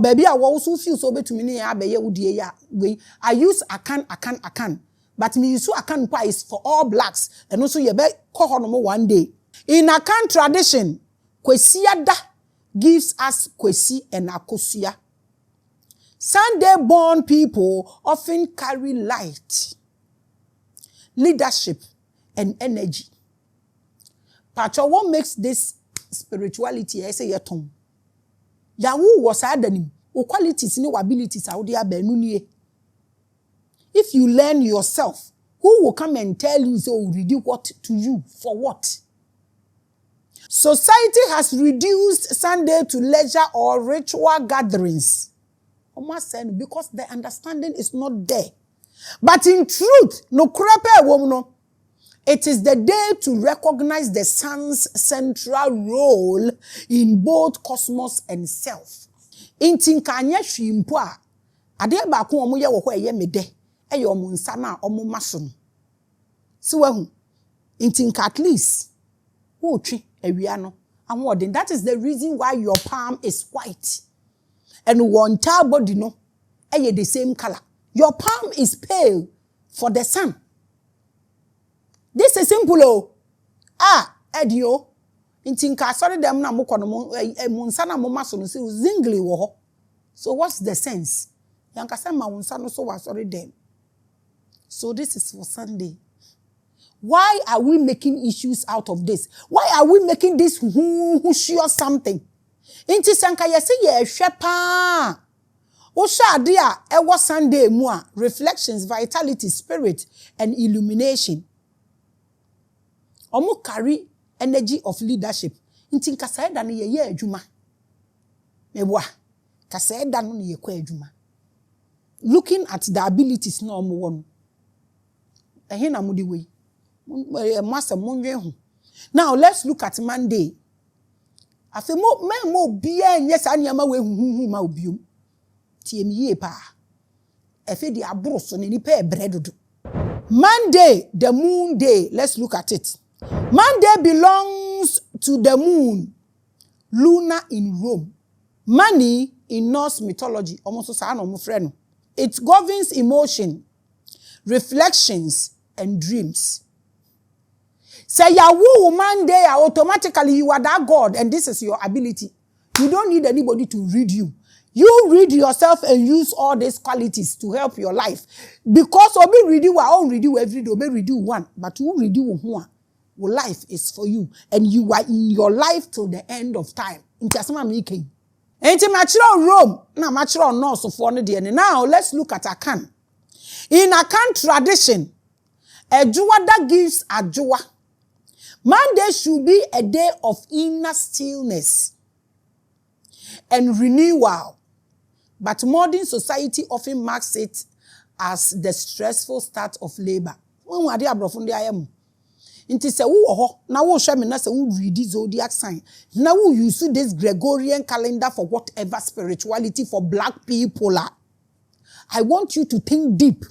Baby, I also feel so bad to me. I use Akan. But me use Akan pa is for all blacks. And also you bet kohonomo one day. In Akan tradition, Kwesiada gives us Kwesi and Akosia. Sunday born people often carry light, leadership, and energy. Pacho, what makes this spirituality? I say yetom. Yawu was adanim. O qualities ni abilities out there benuniye. If you learn yourself, who will come and tell you so read what to you for what? Society has reduced Sunday to leisure or ritual gatherings. Because the understanding is not there. But in truth, no krepe womuno. It is the day to recognize the sun's central role in both cosmos and self. Inti nkanye hwimpo a ade ba ko omo ye wo ho eye mede eye omo nsa na omo maso no. Si wahu. Inti nka at least wo twi awia no. And that is the reason why your palm is white. And one entire body no eye the same color. Your palm is pale for the sun. This is simple oh. Edio. Inti nka sorry dem na mokọ no mo nsa na mo maso no se zingli wo ho. So what's the sense? Yanka say ma nsa no so wa sorry dem. So this is for Sunday. Why are we making issues out of this? Why are we making this who sure something? Inti sanka yesi ye hwe pa. O sha ade a ewo Sunday mu a reflections, vitality, spirit and illumination. Omo carry energy of leadership. Inti nkaseda no ye adwuma. Meboa. Kaseda no ye kwa adwuma. Looking at the abilities no omo won. Ehe na mudi we. Now let's look at Monday. Afi mo bia nye sa nyama we huhu ma obiom. Tie mi ye pa. Efe di abro so ne nipa ebredodo. Monday, the moon day. Let's look at it. Monday belongs to the moon. Luna in Rome. Money in Norse mythology. Almost sa no mo frɛ no. It governs emotion, reflections and dreams. Say Yawu Monday, automatically you are that God and this is your ability. You don't need anybody to read you. You read yourself and use all these qualities to help your life. Because obi read you, I all read you every day, obi read you one, but who read you one? Well, life is for you and you are in your life till the end of time. Intasama miki. Enti natural Rome, na natural Norse for no dey. Now let's look at Akan. In Akan tradition, a Jua that gives a Jua. Monday should be a day of inner stillness and renewal. But modern society often marks it as the stressful start of labor. When we are there, Inti se wo ho na wo hwe me na se wo read zodiac sign na wo use this Gregorian calendar for whatever spirituality for black people. I want you to think deep.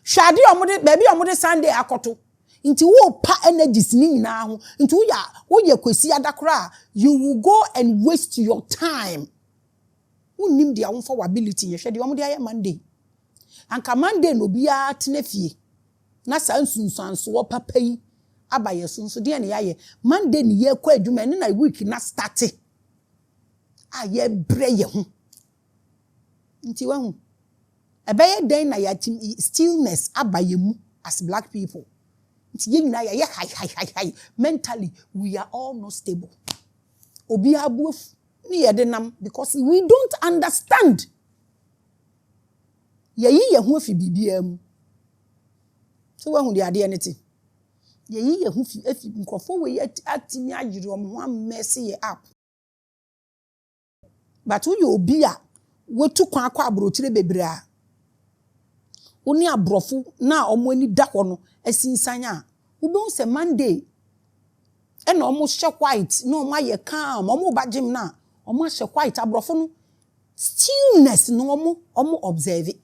Shadi omode baby omode Sunday akoto. Inti wo pa energies ni nyina ho. Inti wo ye kwesi adakora, you will go and waste your time. Unim dia won for ability ye hwe de omode aye Monday. Anka Monday no bia tenafie. Na sansunsanso wo papa yi abaye sunso de ne yaye Monday ni ye kwa adwuma ne na week na start aye bre ye ho. Nti wa hu ebeye den na ya stillness abaye mu as black people. Mentally, we are all not stable. Because we don't understand. So when they are there anything. Messy up. But who you be a we took kwa brotire bebrea. Oni abrofu na omweni dakono esinsanya ubon se Monday e na omo hye white na omo aye calm omo ba gym na omo hye white abrofu no stillness no omo observe it.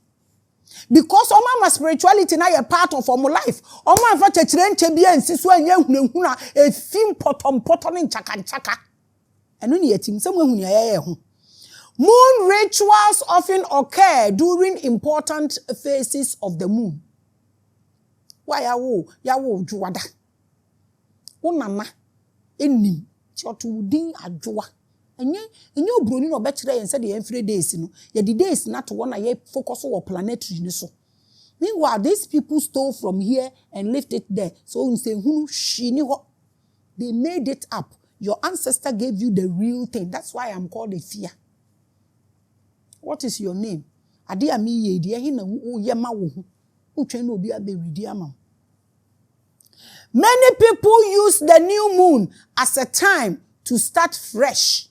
Because omo spirituality na ye part of omo life omo anfa chekire nche bia nsiso anya hunahuna efim potom nchaka eno ne yatim se mo hunu ya ho. Moon rituals often occur during important phases of the moon. Why yawo juwada. Unama enim chotu din adwoa. Enye obroni no betire yen said the every days no. Ye the days na to one ye focus on planetary ni so. Meanwhile, these people stole from here and left it there. So unse hunu shi ni ho. They made it up. Your ancestor gave you the real thing. That's why I'm called a fear. What is your name? Many people use the new moon as a time to start fresh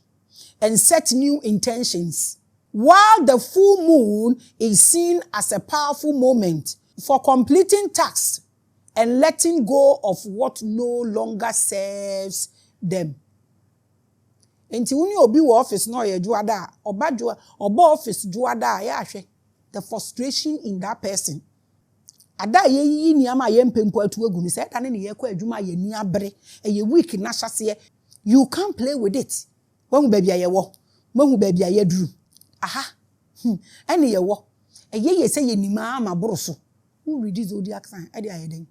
and set new intentions, while the full moon is seen as a powerful moment for completing tasks and letting go of what no longer serves them. Enti uni obi wo office no ye juada oba office juada ya hwe the frustration in that person. Ada ye yi niama ye mpempo atu egu ni se da ne ye kwa adwuma ye ni abere ye week na hyase. You can't play with it. When baby aye wo, when baby aye duru. Aha. Ene ye wo. Ye say ye nima ama boroso. Who read this zodiac sign? E dey aye den.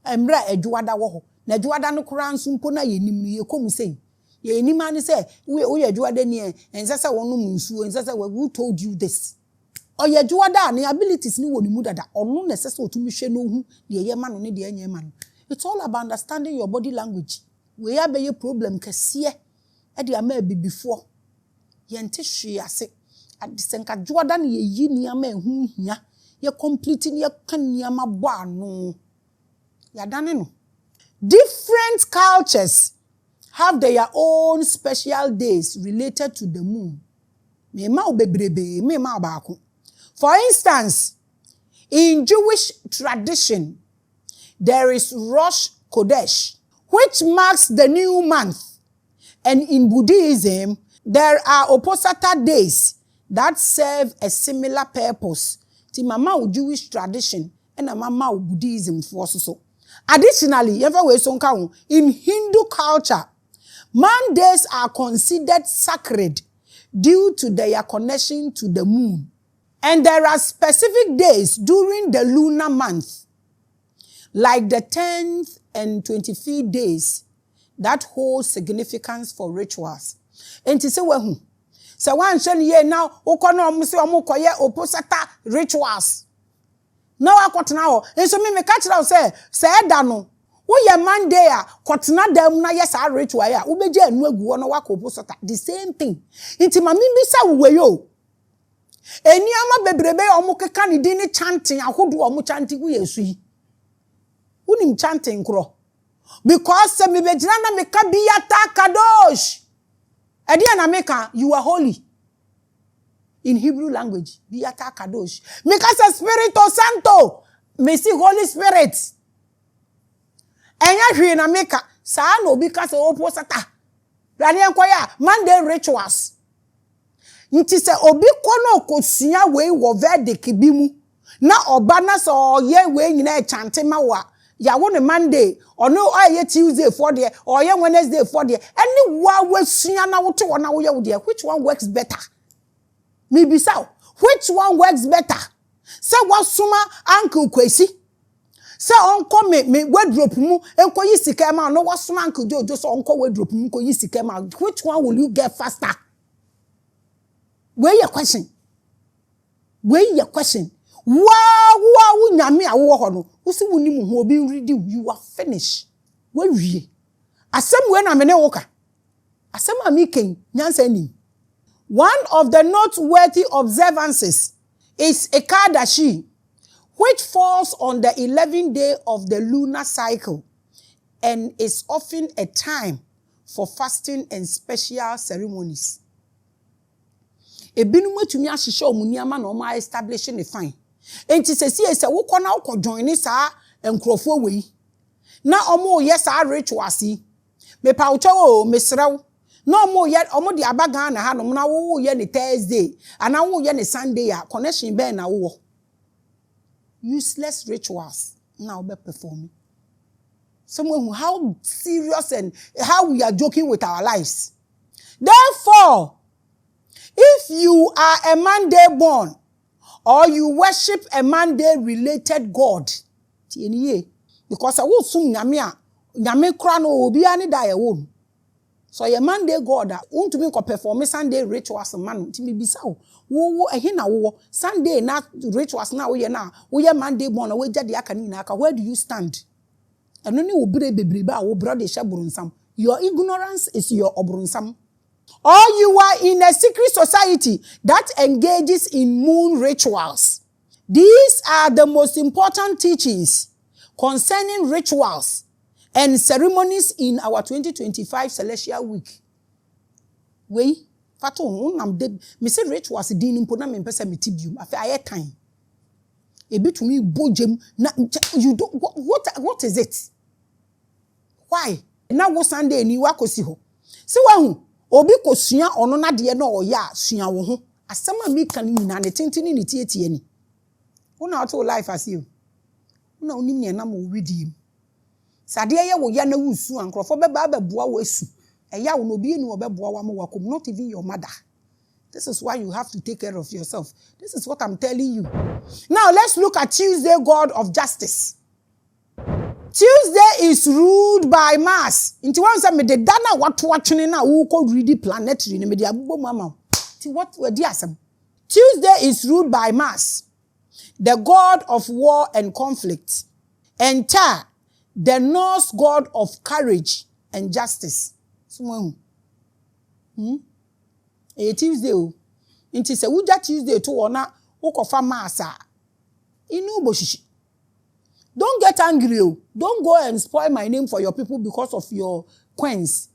Emra adwada wo ho. Na adwada no kura nso mpo na ye nim ye komu sei. Ye nima ni say we adwada ni ense say wonu munsuo ense say who told you this? Oye adwada ni abilities ni woni mu dada. Onu na se otumi hwe no hu de ye ma no ne de enye ma no. It's all about understanding your body language. We have a problem kesiye e de ama bi before. Ye nte hwe ase. Adisenka adwada ni ye yi ni ama ehu hia. Ye complete ni ye kan ni ama bo ano. Ya dane no. Different cultures have their own special days related to the moon. For instance, in Jewish tradition, there is Rosh Chodesh, which marks the new month. And in Buddhism, there are opposite days that serve a similar purpose. Ti mama Jewish tradition and mama Buddhism for so. Additionally, in Hindu culture, Mondays are considered sacred due to their connection to the moon. And there are specific days during the lunar month, like the 10th and 25th days, that hold significance for rituals. And to say, well, so one shall ye now, opposite rituals. Now I got now, and so me catch it out say dano. Wo Monday a kotena dam na yes a ritual a ubeje anu agu no wakopo sota the same thing. Inti mami bisa we yo. Eni ama bebrebe omo keka ne din ne chanting ahodo omo chanting wo yesu yi. Unim chanting kro. Because se me bejina na meka biyata kadosh. Edi na meka you are holy. In Hebrew language, biyata kadosh. Meka se Spirito Santo. Me see Holy Spirit. Enya hwe na meka saa na obi ka se opposite rani enkoya Monday rituals nti se obi kono okosua we wo verdict bi mu na oba na so ye we nyina chante ma wa ya wo ne Monday ono aye Tuesday for there or ye Wednesday for there any wa wasua na wo to na wo ye wo there which one works better me bisa which one works better say wasuma uncle Kwesi say onko me wardrobe mu enko yi sika ma no wasoma uncle Jojo so onko wardrobe mu ko yi sika ma which one will you get faster? Where your question wow nyame awo ho no usi woni mu ho obi ready you are finished we wie asem we na me ne woka asem amiken nyansa ni. One of the noteworthy observances is Ekadashi, which falls on the 11th day of the lunar cycle and is often a time for fasting and special ceremonies. Ebinu metumi ahihye omuniama na oma establish ne fine. Enti se wo kona wo join saa enkrofo wei. Na omo ye saa rituals yi. Me pa ucho o mesrew. Na omo de abaga na ha no na wo ye ne Thursday, ana wo ye ne Sunday a connection be na wo. Useless rituals now be performing. Someone who how serious and how we are joking with our lives. Therefore, if you are a Monday born or you worship a Monday related god, because I will soon nyame kra no obi ani da ye. So your Monday god want to make perform Sunday rituals man timi bisa wo ehe na wo Sunday na rituals na wo ye Monday born we jade aka ni na aka where do you stand? eno ne obire bebrebe a wo brother hye burunsam. Your ignorance is your obrunsam. Or you are in a secret society that engages in moon rituals. These are the most important teachings concerning rituals and ceremonies in our 2025 Celestial Week. We, fato unam de me say rituals din impo na me pese metibium afa aye kan. Ebi to me bojem na you don't what is it? Why? Na wo Sunday ni wa kosi ho. Se wa hu obi kosua ono na de na oya sua wo ho. Asama mi kan ni na ne tentini ni tietie ni. Una auto life as you. Una onim ne na mo widim. Sade ye wo ya na wusu ankrofo be ba beboa wo asu. Eya wo no bi ni wo beboa wa mo wakom, not even your mother. This is why you have to take care of yourself. This is what I'm telling you. Now let's look at Tuesday, God of Justice. Tuesday is ruled by Mars. Inti wan say me de dana watwatwene na wo ko read Planetary ne me de abubo mama. Ti what we di asem. Tuesday is ruled by Mars, the god of war and conflict, and Ta, the Norse god of courage and justice. Someone Tuesday o. Inti se wuja Tuesday to ona ukofa Mars a. Inu boshishi. Don't get angry. Don't go and spoil my name for your people because of your queens.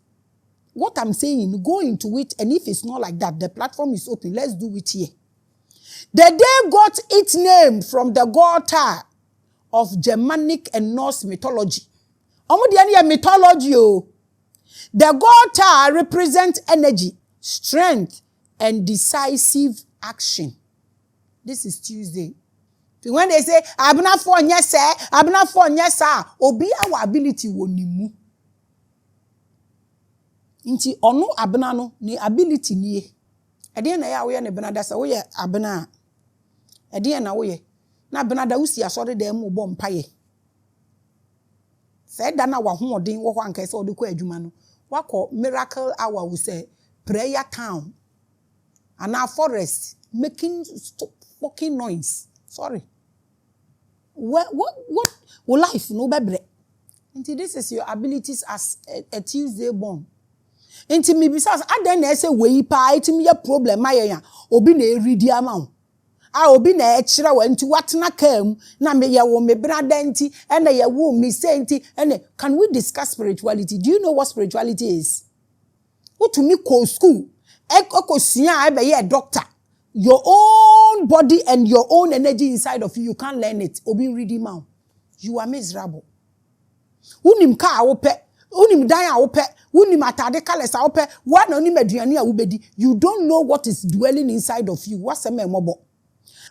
What I'm saying, go into it, and if it's not like that, the platform is open. Let's do it here. The day got its name from the god Tyr of Germanic and Norse mythology. Mythology. The god Tyr represents energy, strength, and decisive action. This is Tuesday. When they say, Abna for yes, Abna for yes, obi our ability wonimu. Inti onu abna no ni ability nie. Ede na ya wo ye ne bena da sa wo ye abna. Ede na wo ye. Na bena da usi asore da mu bo mpaye. Say da na wa hoodin wo ho anka se wo de ko adwuma no. Wako miracle hour we say prayer town. And our forest making fucking noise. Sorry. What life no bebre. Until this is your abilities as a Tuesday born. Until me besides I then say we pa it me a problem my ya obi na eridi ama obi na ekira wa nti watna kam na me ya wo me brada nti and ya wo me say nti and can we discuss spirituality? Do you know what spirituality is? What to me call school ekosua be ye doctor. Your own body and your own energy inside of you can't learn it. Obi ready now. You are miserable. Unim ka ope, unim dan a ope, unim atade kales a ope, wa na onim aduane a ubedi. You don't know what is dwelling inside of you. What's a memobo?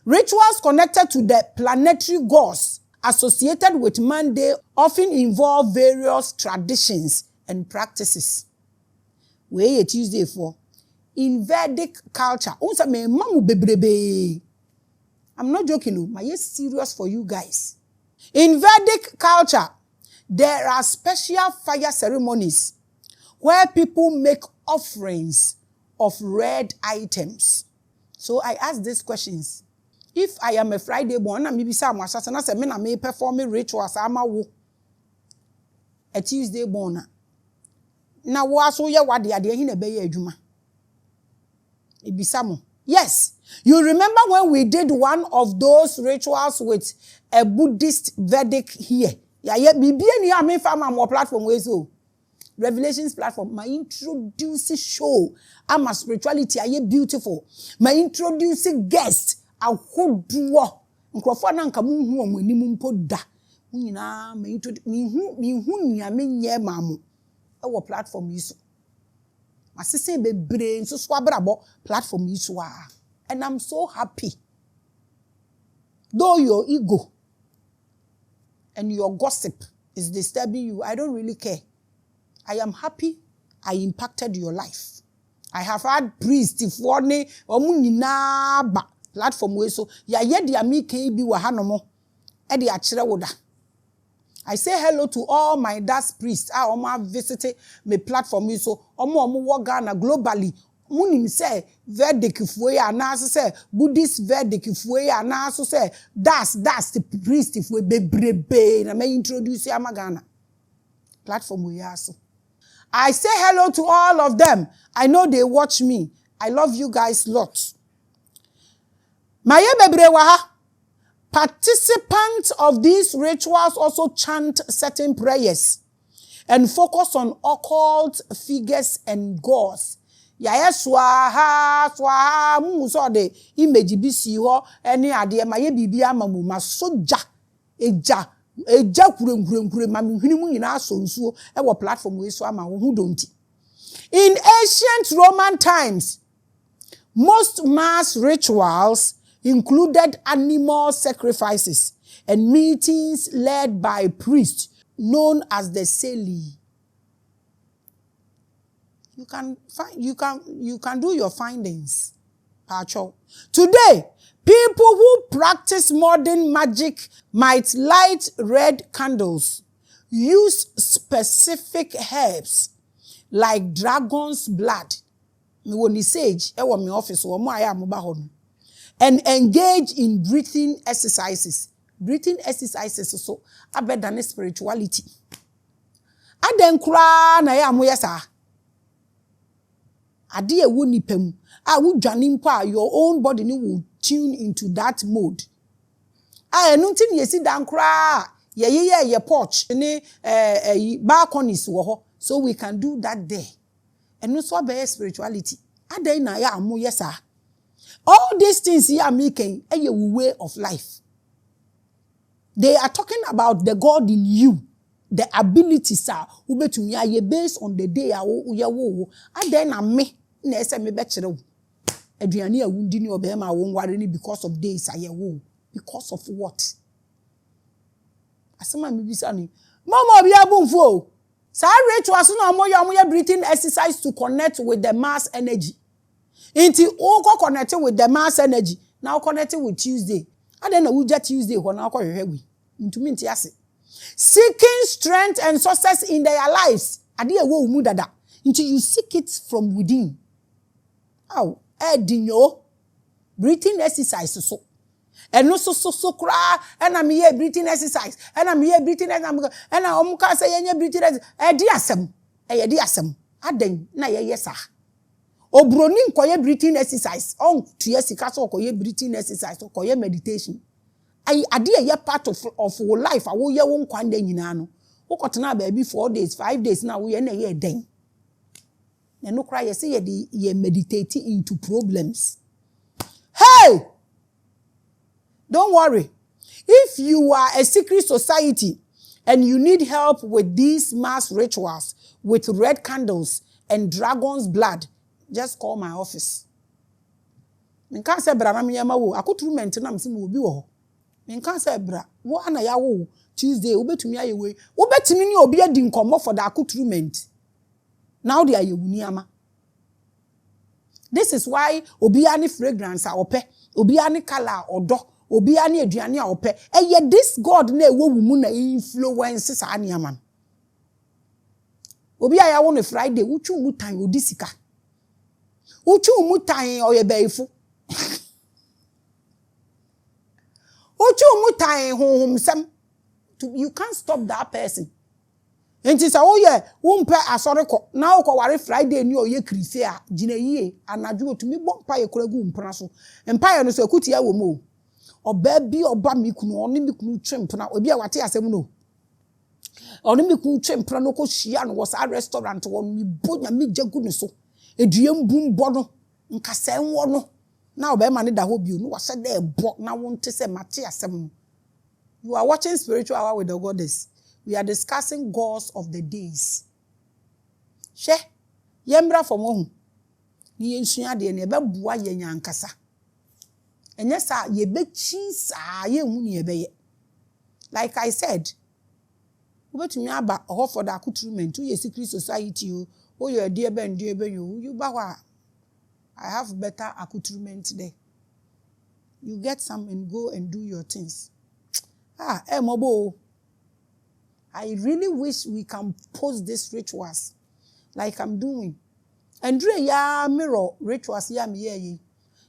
Rituals connected to the planetary gods associated with Monday often involve various traditions and practices. Where Tuesday for? In Vedic culture, I'm not joking, my yes serious for you guys. In Vedic culture, there are special fire ceremonies where people make offerings of red items. So I ask these questions. If I am a Friday born, and maybe some assassin, I say, I may perform rituals, I'm a Tuesday born. Now, what so ya what the idea in a bay juma? Yes, you remember when we did one of those rituals with a Buddhist Vedic here? Yeah, bibi ni ame fama mo platform we so. Revelations platform, my introducing show. I'm a spirituality, aye beautiful. My introducing guest, a whole duo. Nkrofo na nka mu hu omani mu mpo da. Nyina me introduce mi hu nya me nye mamu. E wo platform yi so. Asise be brain so swabrabo platform yi so a. And I'm so happy. Though your ego and your gossip is disturbing you, I don't really care. I am happy I impacted your life. I have had priests if one nyina ba platform we so ya ye dia me kan bi wa hanomo e de akire woda. I say hello to all my das priests. I omo visited my platform so omo wo Ghana globally. Munim say Vedic fuwe ana so say Buddhist Vedic fuwe ana so say das the priest fuwe bebrebe na me introduce am Ghana. platform we are so. I say hello to all of them. I know they watch me. I love you guys lots. Maye bebrewa. Participants of these rituals also chant certain prayers and focus on occult figures and gods. Yaya swaha swaha mu so de image bi si ho ene ade maye bibia mamu masoja eja kurenkure mami hwini mu nyina so nsuo e wo platform we so ama wo hu donti. In ancient Roman times, most mass rituals included animal sacrifices and meetings led by priests known as the Seli. You can do your findings. Today, people who practice modern magic might light red candles, use specific herbs like dragon's blood, sage, and engage in breathing exercises. Breathing exercises so better than spirituality. Aden kura na ya moyesa. Ade ewo nipem. Wo dwane mpa your own body ni will tune into that mode. Enu nti yesi dan kura ye porch ni balconies wo ho, so we can do that there. Enu so be spirituality. Aden na ya moyesa. All these things here are making a way of life. They are talking about the God in you, the abilities are based on the day and then I me na say me bechere aduane awundi ni obema won ware ni because of days ayewo. Because of what? Asema me bisa ni mama obi abunfo sa rituals no amoya breathing exercise to connect with the mass energy. Inti o connect with the mass energy. Now connecting with Tuesday. And then we just Tuesday when I call you into me seeking strength and success in their lives. Adi ewo umu dada. Until you seek it from within. How? Dinyo. Breathing exercise so. And no so cry. And I'm here breathing exercise. And I'm here breathing exercise. And I'm say breathing exercise. Diasem. Aden na yesa. Obroni nkoye breathing exercise on tuye sika so koye breathing exercise so koye meditation ade ye part of your life awo ye won kwanda nyina no ukotena baby 4 days 5 days na wo ye na ye den na no cry ye say ye meditate into problems. Hey, don't worry, if you are a secret society and you need help with these mass rituals with red candles and dragon's blood, just call my office. Minka say bra na meyama wo akutrument na mse mo obi wo. Minka say bra wo ana ya wo Tuesday obetumi ayewe. Obetumi ni obi adi nkomo for the akutrument. Now they are yewuniama. This is why obi ani fragrance a ope, obi ani color odo, obi ani aduane a ope. Eye this God na ewo wumu na influence sa aniama. Obi aya wo no Friday uchu mu tan odisika. Uchu umutai or yebeifu. Uchu umutai home some. You can't stop that person. And she said, oh yeah, wumpe asoreko. Now ko ware Friday ni oye krisia jine yie anadwo to me bompa ye kolegu mpra so. Empire no so akuti ya wo mo. Oba bi oba mikunu oni mikunu twempna obi a wate asem no. Oni mikunu twempna no ko hia no was a restaurant won mi bonya mi jagu ne so. Eduem bum bono nkasa enwo no na obema ne da ho bio no wase da ebo na wonte se mate asem. You are watching Spiritual Hour with the Goddess. We are discussing gods of the days. She yembra from home. Ni ensua de ne bebua ye nyankasa. Enye sa ye bechi sa ye hu ne ye. Like I said, ubetumi aba ho for the accoutrement to ye secret society o your dear ben you bawa. I have better accoutrement there. You get some and go and do your things. Mobo. I really wish we can post these rituals like I'm doing. And ya mirror rituals ya me ye.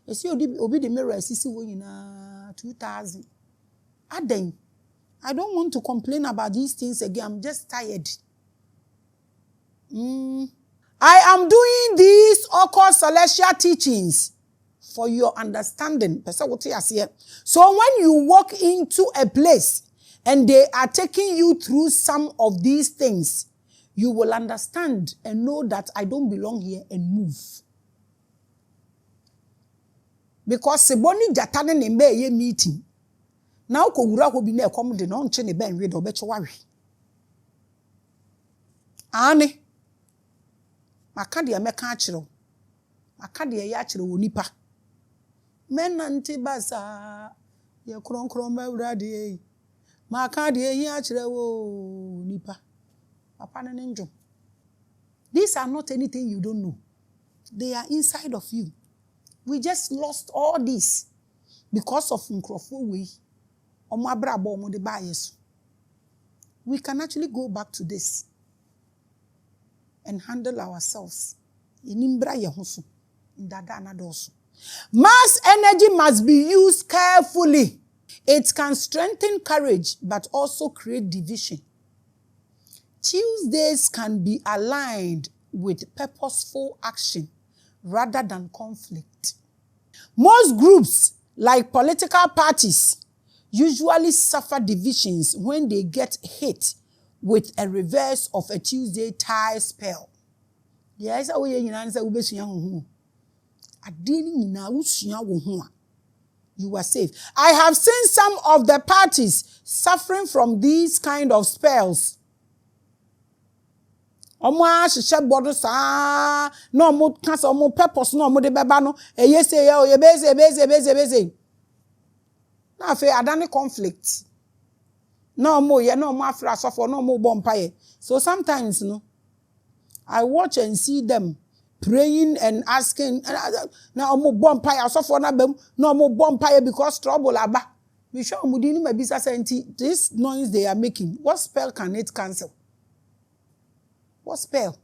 You see obi the mirror sisi wo nyina 2000. Aden. I don't want to complain about these things again. I'm just tired. I am doing these occult celestial teachings for your understanding. So when you walk into a place and they are taking you through some of these things, you will understand and know that I don't belong here and move. Because seboni jatane ne mbe ye meeting. Now ko wura ko bi na ekom de no nche ne ben we do becho wawe. Ane. Maka de meka akire. Maka de ye akire wo nipa. Menante basa ye kronkron ba wurade. Maka de ye akire wo nipa. Papa ne njo. These are not anything you don't know. They are inside of you. We just lost all this because of nkrofo we. We can actually go back to this and handle ourselves. Mass energy must be used carefully. It can strengthen courage but also create division. Tuesdays can be aligned with purposeful action rather than conflict. Most groups, like political parties, usually suffer divisions when they get hit with a reverse of a Tuesday tie spell. Yes, you are safe. I have seen some of the parties suffering from these kind of spells. Omo ahye bodo sa no mo kasa omo purpose no mo de beba no eyese ye o ye beze na fe adane conflict no mo ye no mo afra sofo no mo bompaye. So sometimes I watch and see them praying and asking na omo bompaye sofo na bam no mo bompaye because trouble aba we sure mo di ni mabisa senti this noise they are making, what spell can it cancel? What spell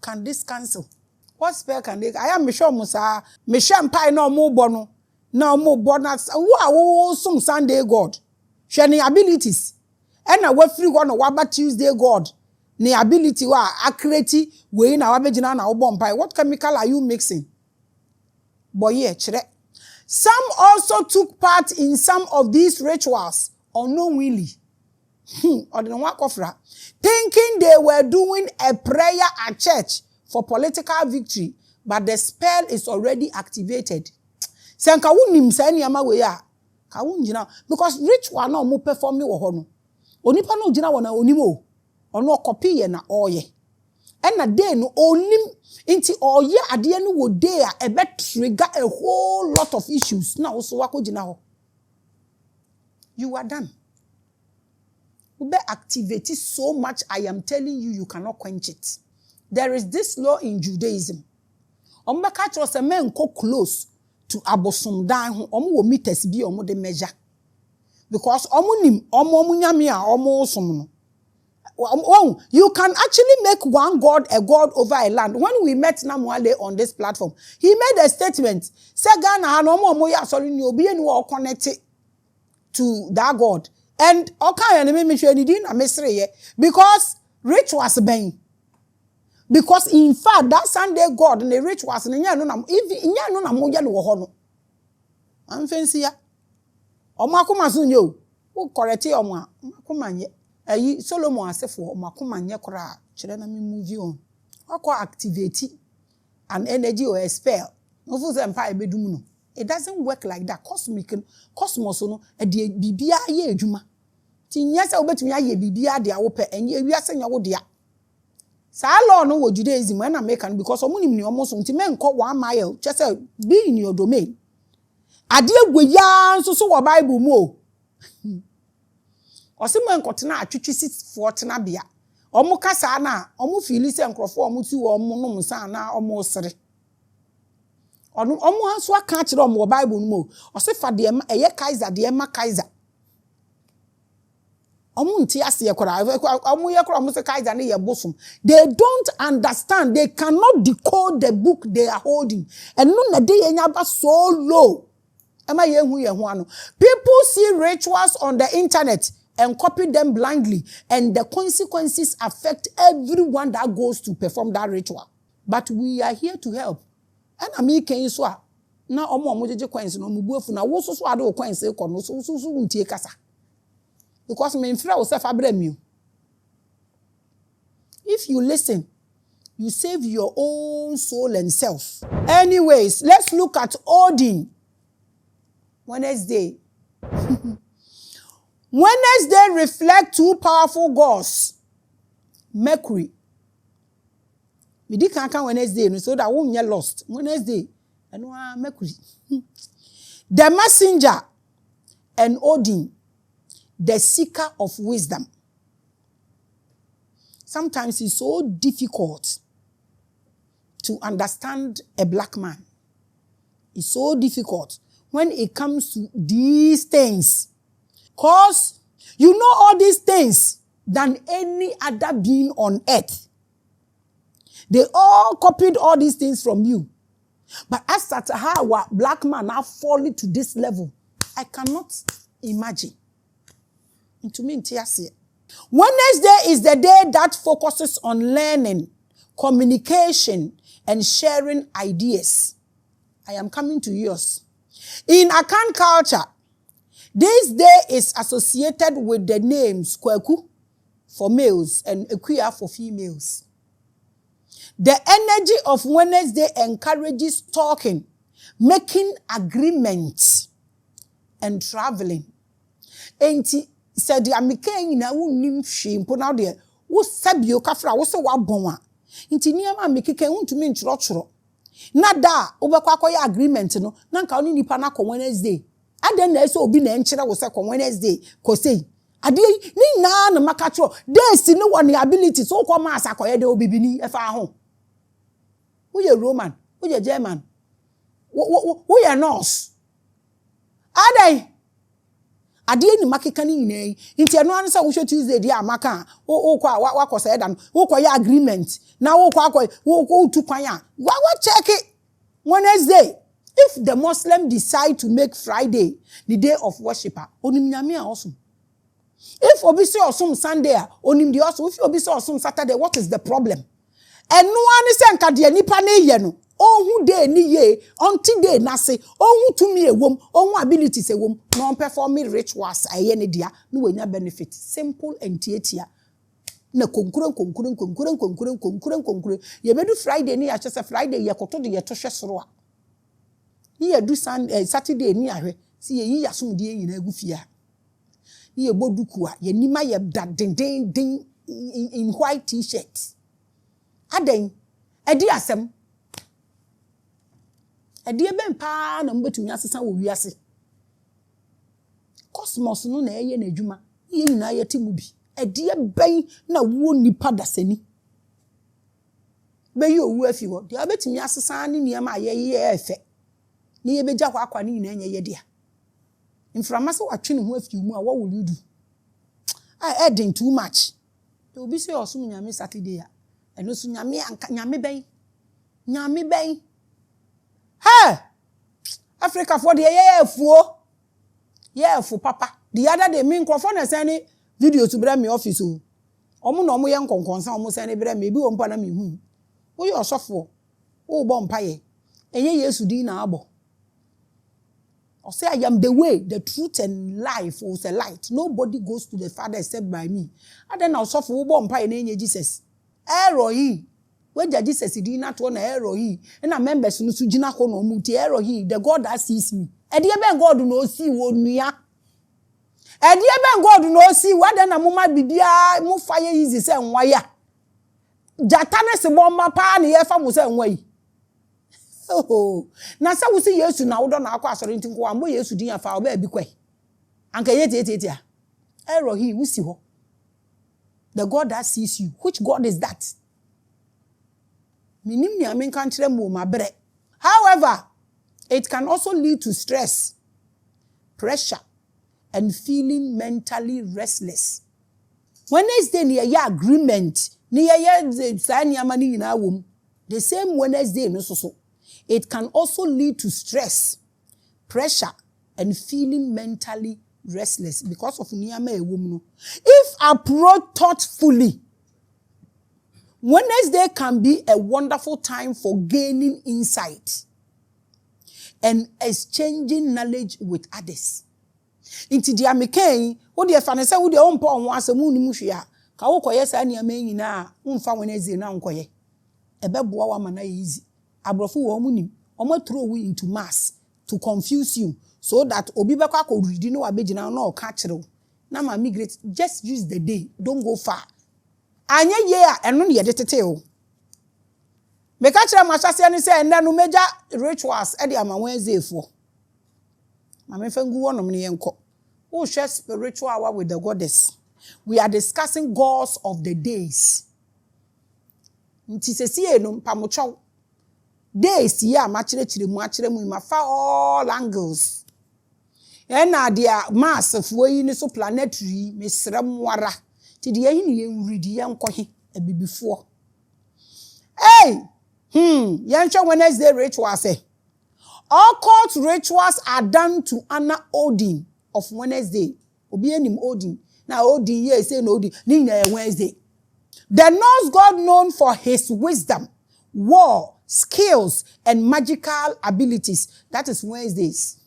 can this cancel? What spell can they? I am sure Musa, me champagne no more bono, no more bonus. Wow, some Sunday God. Shani abilities. And I work free one or Tuesday God. The ability wa accurate we in our vagina na bompai. What chemical are you mixing? Boy, yeah, some also took part in some of these rituals unknowingly. Thinking they were doing a prayer at church for political victory, but the spell is already activated. Because ritual no mo perform ni wo ho no. Onipa no gina wona onimo. Ono copy ye na oye. And na day no onim inti oye ade no wo day a ebe trigger a whole lot of issues. Na so wako gina ho. You are done. Ube activate so much, I am telling you, you cannot quench it. There is this law in Judaism. Ombeka was a man go close to abosom dan ho omo meters bi omo de measure. Because omo nim omo nyame a omo som no. You can actually make one God a God over a land. When we met Namwale on this platform, he made a statement. Say Ghana no omo ya sorry ni obi eni wo connected to that God. And okay, because rich was bang. Because in fact, that Sunday God and the rich was in I'm fancy ya. Omakuma sunyo. Who correct oma makumanye. Solomon asefo omakumanye kora. Children me move on. Oko activate an energy or a spell. No empire bedumuno. It doesn't work like that. Cosmos no e de bibia ye adwuma. Ti nyasa obetumi aye bibia de awope enye wiase nya wo de a. Sa law no wo Judaism na make an because omunim ni omoso nti menko 1 mile just be in your domain. Ade agwoya nso so wo Bible mu o. Osimo enkotena atwetwe 6 na bia. Omo kasa na omo feel se nkrofo omo ti wo omo no msa na omo sere. Omo anso aka akire omo Bible no mo o se fa de eye Kaiser de ema Kaiser omo nti ase ye kora omo ye kora omo se Kaiser na ye bosom. They don't understand, they cannot decode the book they are holding, and no na dey enya ba so low ema ye hu ano. People see rituals on the internet and copy them blindly, and the consequences affect everyone that goes to perform that ritual. But we are here to help. And I mean, can you swear? Now, omo coins no mubuefu na wo so ade coins e kono so untie kasa. Because me mfra wo self abrem. If you listen, you save your own soul and self. Anyways, let's look at Odin. Wednesday. Wednesday reflect two powerful gods. Mercury. We did can't Wednesday, so that won't get lost. Wednesday. And Mercury. The messenger and Odin, the seeker of wisdom. Sometimes it's so difficult to understand a black man. It's so difficult when it comes to these things. Because you know all these things than any other being on earth. They all copied all these things from you. But as that how a black man now falling to this level, I cannot imagine. And to me, Wednesday is the day that focuses on learning, communication, and sharing ideas. I am coming to yours. In Akan culture, this day is associated with the names Kweku for males and Ekuya for females. The energy of Wednesday encourages talking, making agreements, and traveling. Enti said the American na unim shimpo now there. Wo sabio kafra wo se wa bon a. Enti niam amekeke untumi nchoro. Nada obekwa akoya agreement no na nka oni nipa na ko Wednesday. Aden na eso obi na enchire wo se ko Wednesday ko sei. Ade ni na na makatro days no one ability so ko ma asakoye de obibini efa ho. Who you Roman? Who you German? Who you nurse? Ade ni makekani nyine. Inti eno ansa wo hwe Tuesday dia amaka. O kwa wa say dan. Wo kwa ya agreement. Na wo kwa wo tu kwan ya. Wa check it. Wednesday. If the Muslim decide to make Friday the day of worshiper, onim nyame a osum. If obi say osum Sunday, onim di osum. If obi say osum Saturday, what is the problem? And no one is saying that nipa ne ye no. Oh who day ni ye until day na say oh who to me a wom oh who abilities a wom non performing rituals a ye ne dia no we nya benefit simple and tietia na konkuren ye bedu Friday ni ya chese Friday ye koto de ye to hwe soro a ni ye du Saturday ni ahwe si ye yi yasom de nyina agufia ni ye boduku a ye nima ye dadden in white t-shirts. Aden edi asem edi ben pa na mbetumi asesa wo wiase cosmos no na eye na adwuma ye nyina ye timu bi edi ben na wo nipa dasani be ye owu afi ho de abetumi asesa ne niam ye efe ne ye beja kwa akwa ne nyina nya ye dia inframa se watwe ne ho afi mu a wo will you do adding too much de obi se osum nyame Saturday a eno so nyame ben hey Africa for the ye fu papa the other day me nkrofo na send video to bra me office o omo na omo ye nkonkonsa omo send bra me bi wo mpa na me hu wo ye osofo wo bo mpa ye enye Yesu din na abo or say I am the way, the truth and life was a light. Nobody goes to the Father except by me. And then I suffer wo bo mpa ye na Jesus. Erohi. When Jesus is doing that one, Erohi. And I members no sujina ko no muti Erohi, the God that sees me. And the ben God no see wo nua. And the ben God no see what then amoma bibia mu fire easy say nwaya. Jatane se bomba pa na ye fa mu say nwai. Oh. Na sa wo see Yesu na wo do na akwa asori ntin ko ambo Yesu din afa oba bi kwai. Anka yeti a. Erohi wo si ho. The God that sees you. Which God is that? However, it can also lead to stress, pressure, and feeling mentally restless. Wednesday near your agreement, the same Wednesday, it can also lead to stress, pressure, and feeling mentally restless because of niyama ewom. If approached thoughtfully, Wednesday can be a wonderful time for gaining insight and exchanging knowledge with others. Inti dia mekei, wo de fa ne se wo de ompo onwo asemu ni muhwe ka wo koye sa niyama nyina umfa Wednesday na nkoye. Ebeboa wa mana easy. Abrofo wo munim, omo throw we into mass to confuse you so that obi be kwa ko read no abegina na o ka kire na ma migrate. Just use the day, don't go far. Anya ye a eno ne ye tete o. Me ka kire ma hyase ne se enda no major rituals e de ama Wednesday fo. Ma me fangu wonom ne yenko. Who share spiritual hour with the goddess. We are discussing gods of the days. Nti sesi no pamocho. Days ya ma kire mu ma fa all angles. Na dia mass fuo yi ni so planetary mesrem wara. Ti dia yi ni yenwridi yenkohe abibifo. Hey! Yenhwe Wednesday ritual say. Occult rituals are done to honor Odin of Wednesday. Obi enim Odin. Na Odin ye say no Odin. Ni na Wednesday. The Norse god known for his wisdom, war, skills, and magical abilities. That is Wednesdays.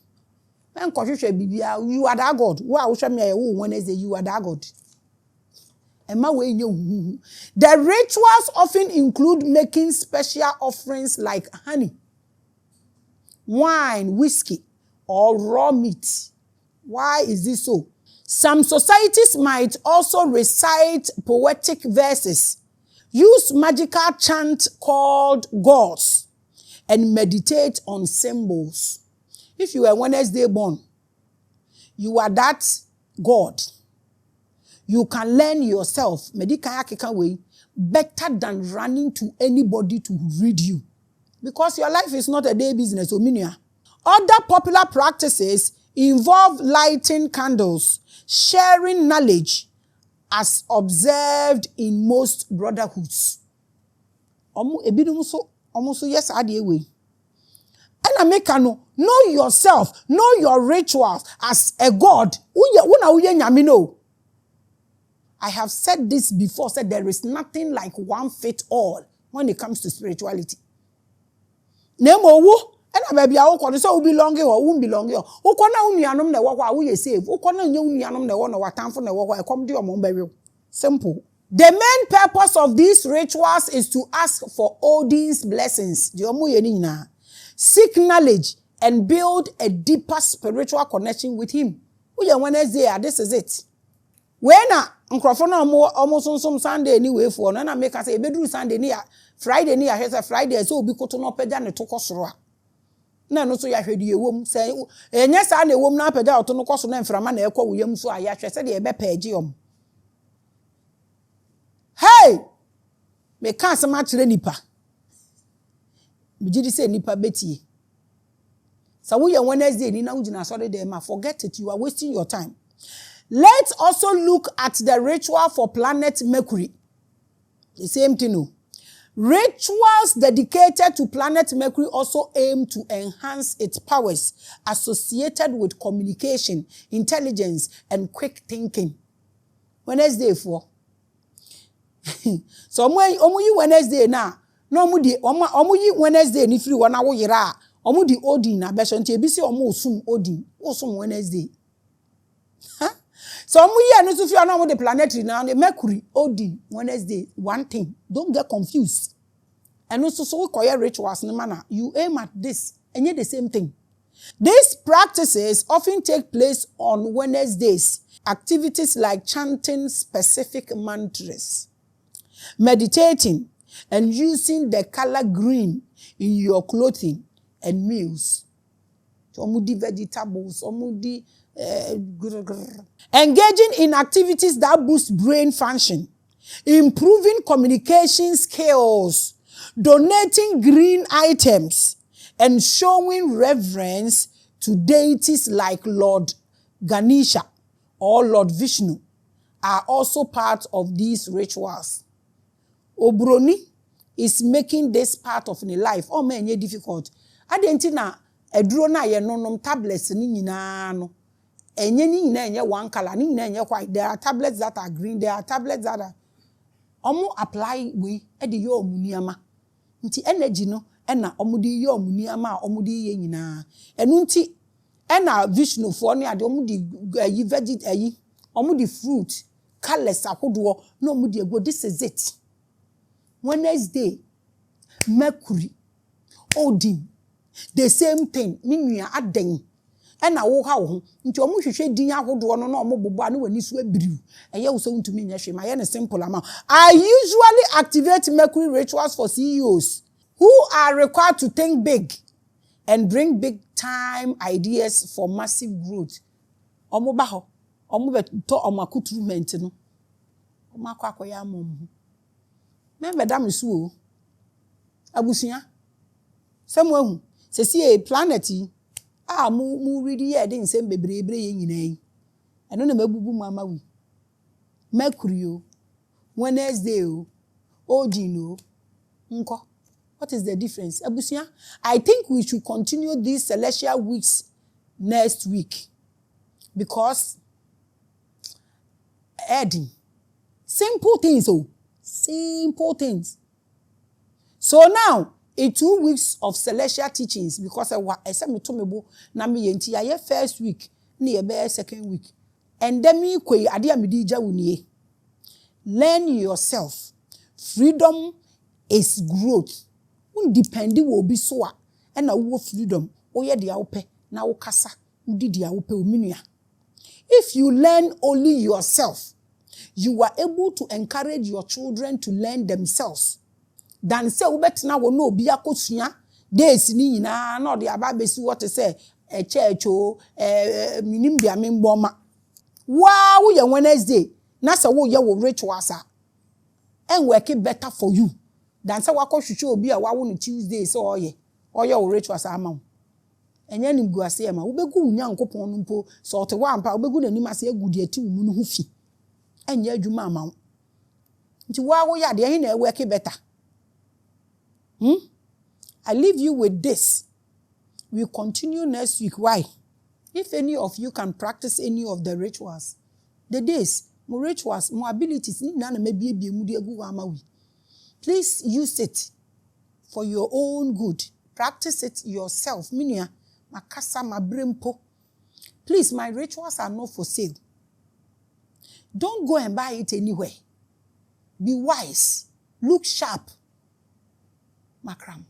When you are that god. Wednesday, you are that god. The rituals often include making special offerings like honey, wine, whiskey, or raw meat. Why is this so? Some societies might also recite poetic verses, use magical chant called gods, and meditate on symbols. If you are Wednesday born, you are that god. You can learn yourself better than running to anybody to read you. Because your life is not a day business. Other popular practices involve lighting candles, sharing knowledge, as observed in most brotherhoods. Yes, know yourself, know your rituals as a god. I have said this before, said there is nothing like one fit all when it comes to spirituality. Baby, I will so belong or won't belong here. Who can only anom the walk we save? Who can only anom the one or time for the walk? I come to your mom burial. Simple. The main purpose of these rituals is to ask for Odin's blessings. Seek knowledge and build a deeper spiritual connection with him. Wednesday, this is it. When microphone almost some Sunday anyway for na make us say bedru Sunday near Friday near Friday so obi koto no peda ne to kosoro na no so ya hwedi ewom say enye sa na ewom na peda oto no koso na mframa na ekọ woyam so aya hwe se de ebe page yom. Hey, me ka asema kire nipa me gidi say nipa betie sa wo ye Wednesday ni na ugina so de ma forget it, you are wasting your time. Let's also look at the ritual for planet Mercury. The same thing. Rituals dedicated to planet Mercury also aim to enhance its powers associated with communication, intelligence, and quick thinking. Wednesday for. So omu Wednesday na no omu yi Wednesday ni free wana wo yira omu di Odin na beso nti ebi se omu osum Odin osum Wednesday. So we are not so few the planetary now, the Mercury, Odin, Wednesday, one thing. Don't get confused. And also so we call rituals in manner. You aim at this, and yet the same thing. These practices often take place on Wednesdays. Activities like chanting specific mantras, meditating, and using the color green in your clothing and meals. Omudi vegetables, omudi engaging in activities that boost brain function, improving communication skills, donating green items, and showing reverence to deities like Lord Ganesha or Lord Vishnu are also part of these rituals. Obroni is making this part of the life. Oh man, it's difficult. Adentina eduro na ye nonom tablets ni nyina no. enye ni nyina enye one color, ni nyina enye white. There are tablets that are green, there are tablets that are omo apply we e de yo omuniama. Nti energy no na omo de yo omuniama omo de ye nyina. Enu nti na Vishnu for ne ade omo de ayi veggie ayi omo de fruit colors ahodo no omo de go. This is it. Wednesday, Mercury, Odin, the same thing. Minua aden. Na wo ha wo ho. Nti omo hwehwe din ahodo no na omo bobo ane wani so abiriw. Eye wo so ntumi nya hwe ma ye ne simple ama. I usually activate Mercury rituals for CEOs who are required to think big and bring big time ideas for massive growth. Omo ba ho. Omo be to omo accoutrement no. Omo akwakoya amom. Me madam su abusia semo ahu se si Planetary mu read ye de nsem bebrebre ye nyina yi eno na mabubu mu amawi Mercury o Wednesday o Odin o nko. What is the difference abusia? I think we should continue these celestial weeks next week because adding simple things simple things. So now, in 2 weeks of celestial teachings, because I said me to me na me yenti ya first week, ni ye second week, and then me kwe adi amidija uniye. Learn yourself. Freedom is growth. Undependi wo bi so a, na wo freedom. Oye dia upe na ukasa, udi dia upe uminuya. If you learn only yourself, you are able to encourage your children to learn themselves. Than say ubetina wo no obi akosua days ni nyina na ode aba besi what say church o minim bia memboma. Wa wo ye Wednesday na say wo ye wo rituals a and work it better for you than say wakohwehwe obi a wawo no Tuesday say oye wo rituals ama. Enye nim guase e ma wo begu nyankopon no mpo so ote wa ampa wo begu nanim ase agudi ati wo mu no ho fi. Enye adwuma ama. Nti wa wo ya de ehe na work it better. I leave you with this. We'll continue next week. Why? If any of you can practice any of the rituals, the days, more rituals, more abilities, please use it for your own good. Practice it yourself. Minia, makasa mabrempo. Please, my rituals are not for sale. Don't go and buy it anywhere. Be wise. Look sharp. Makram.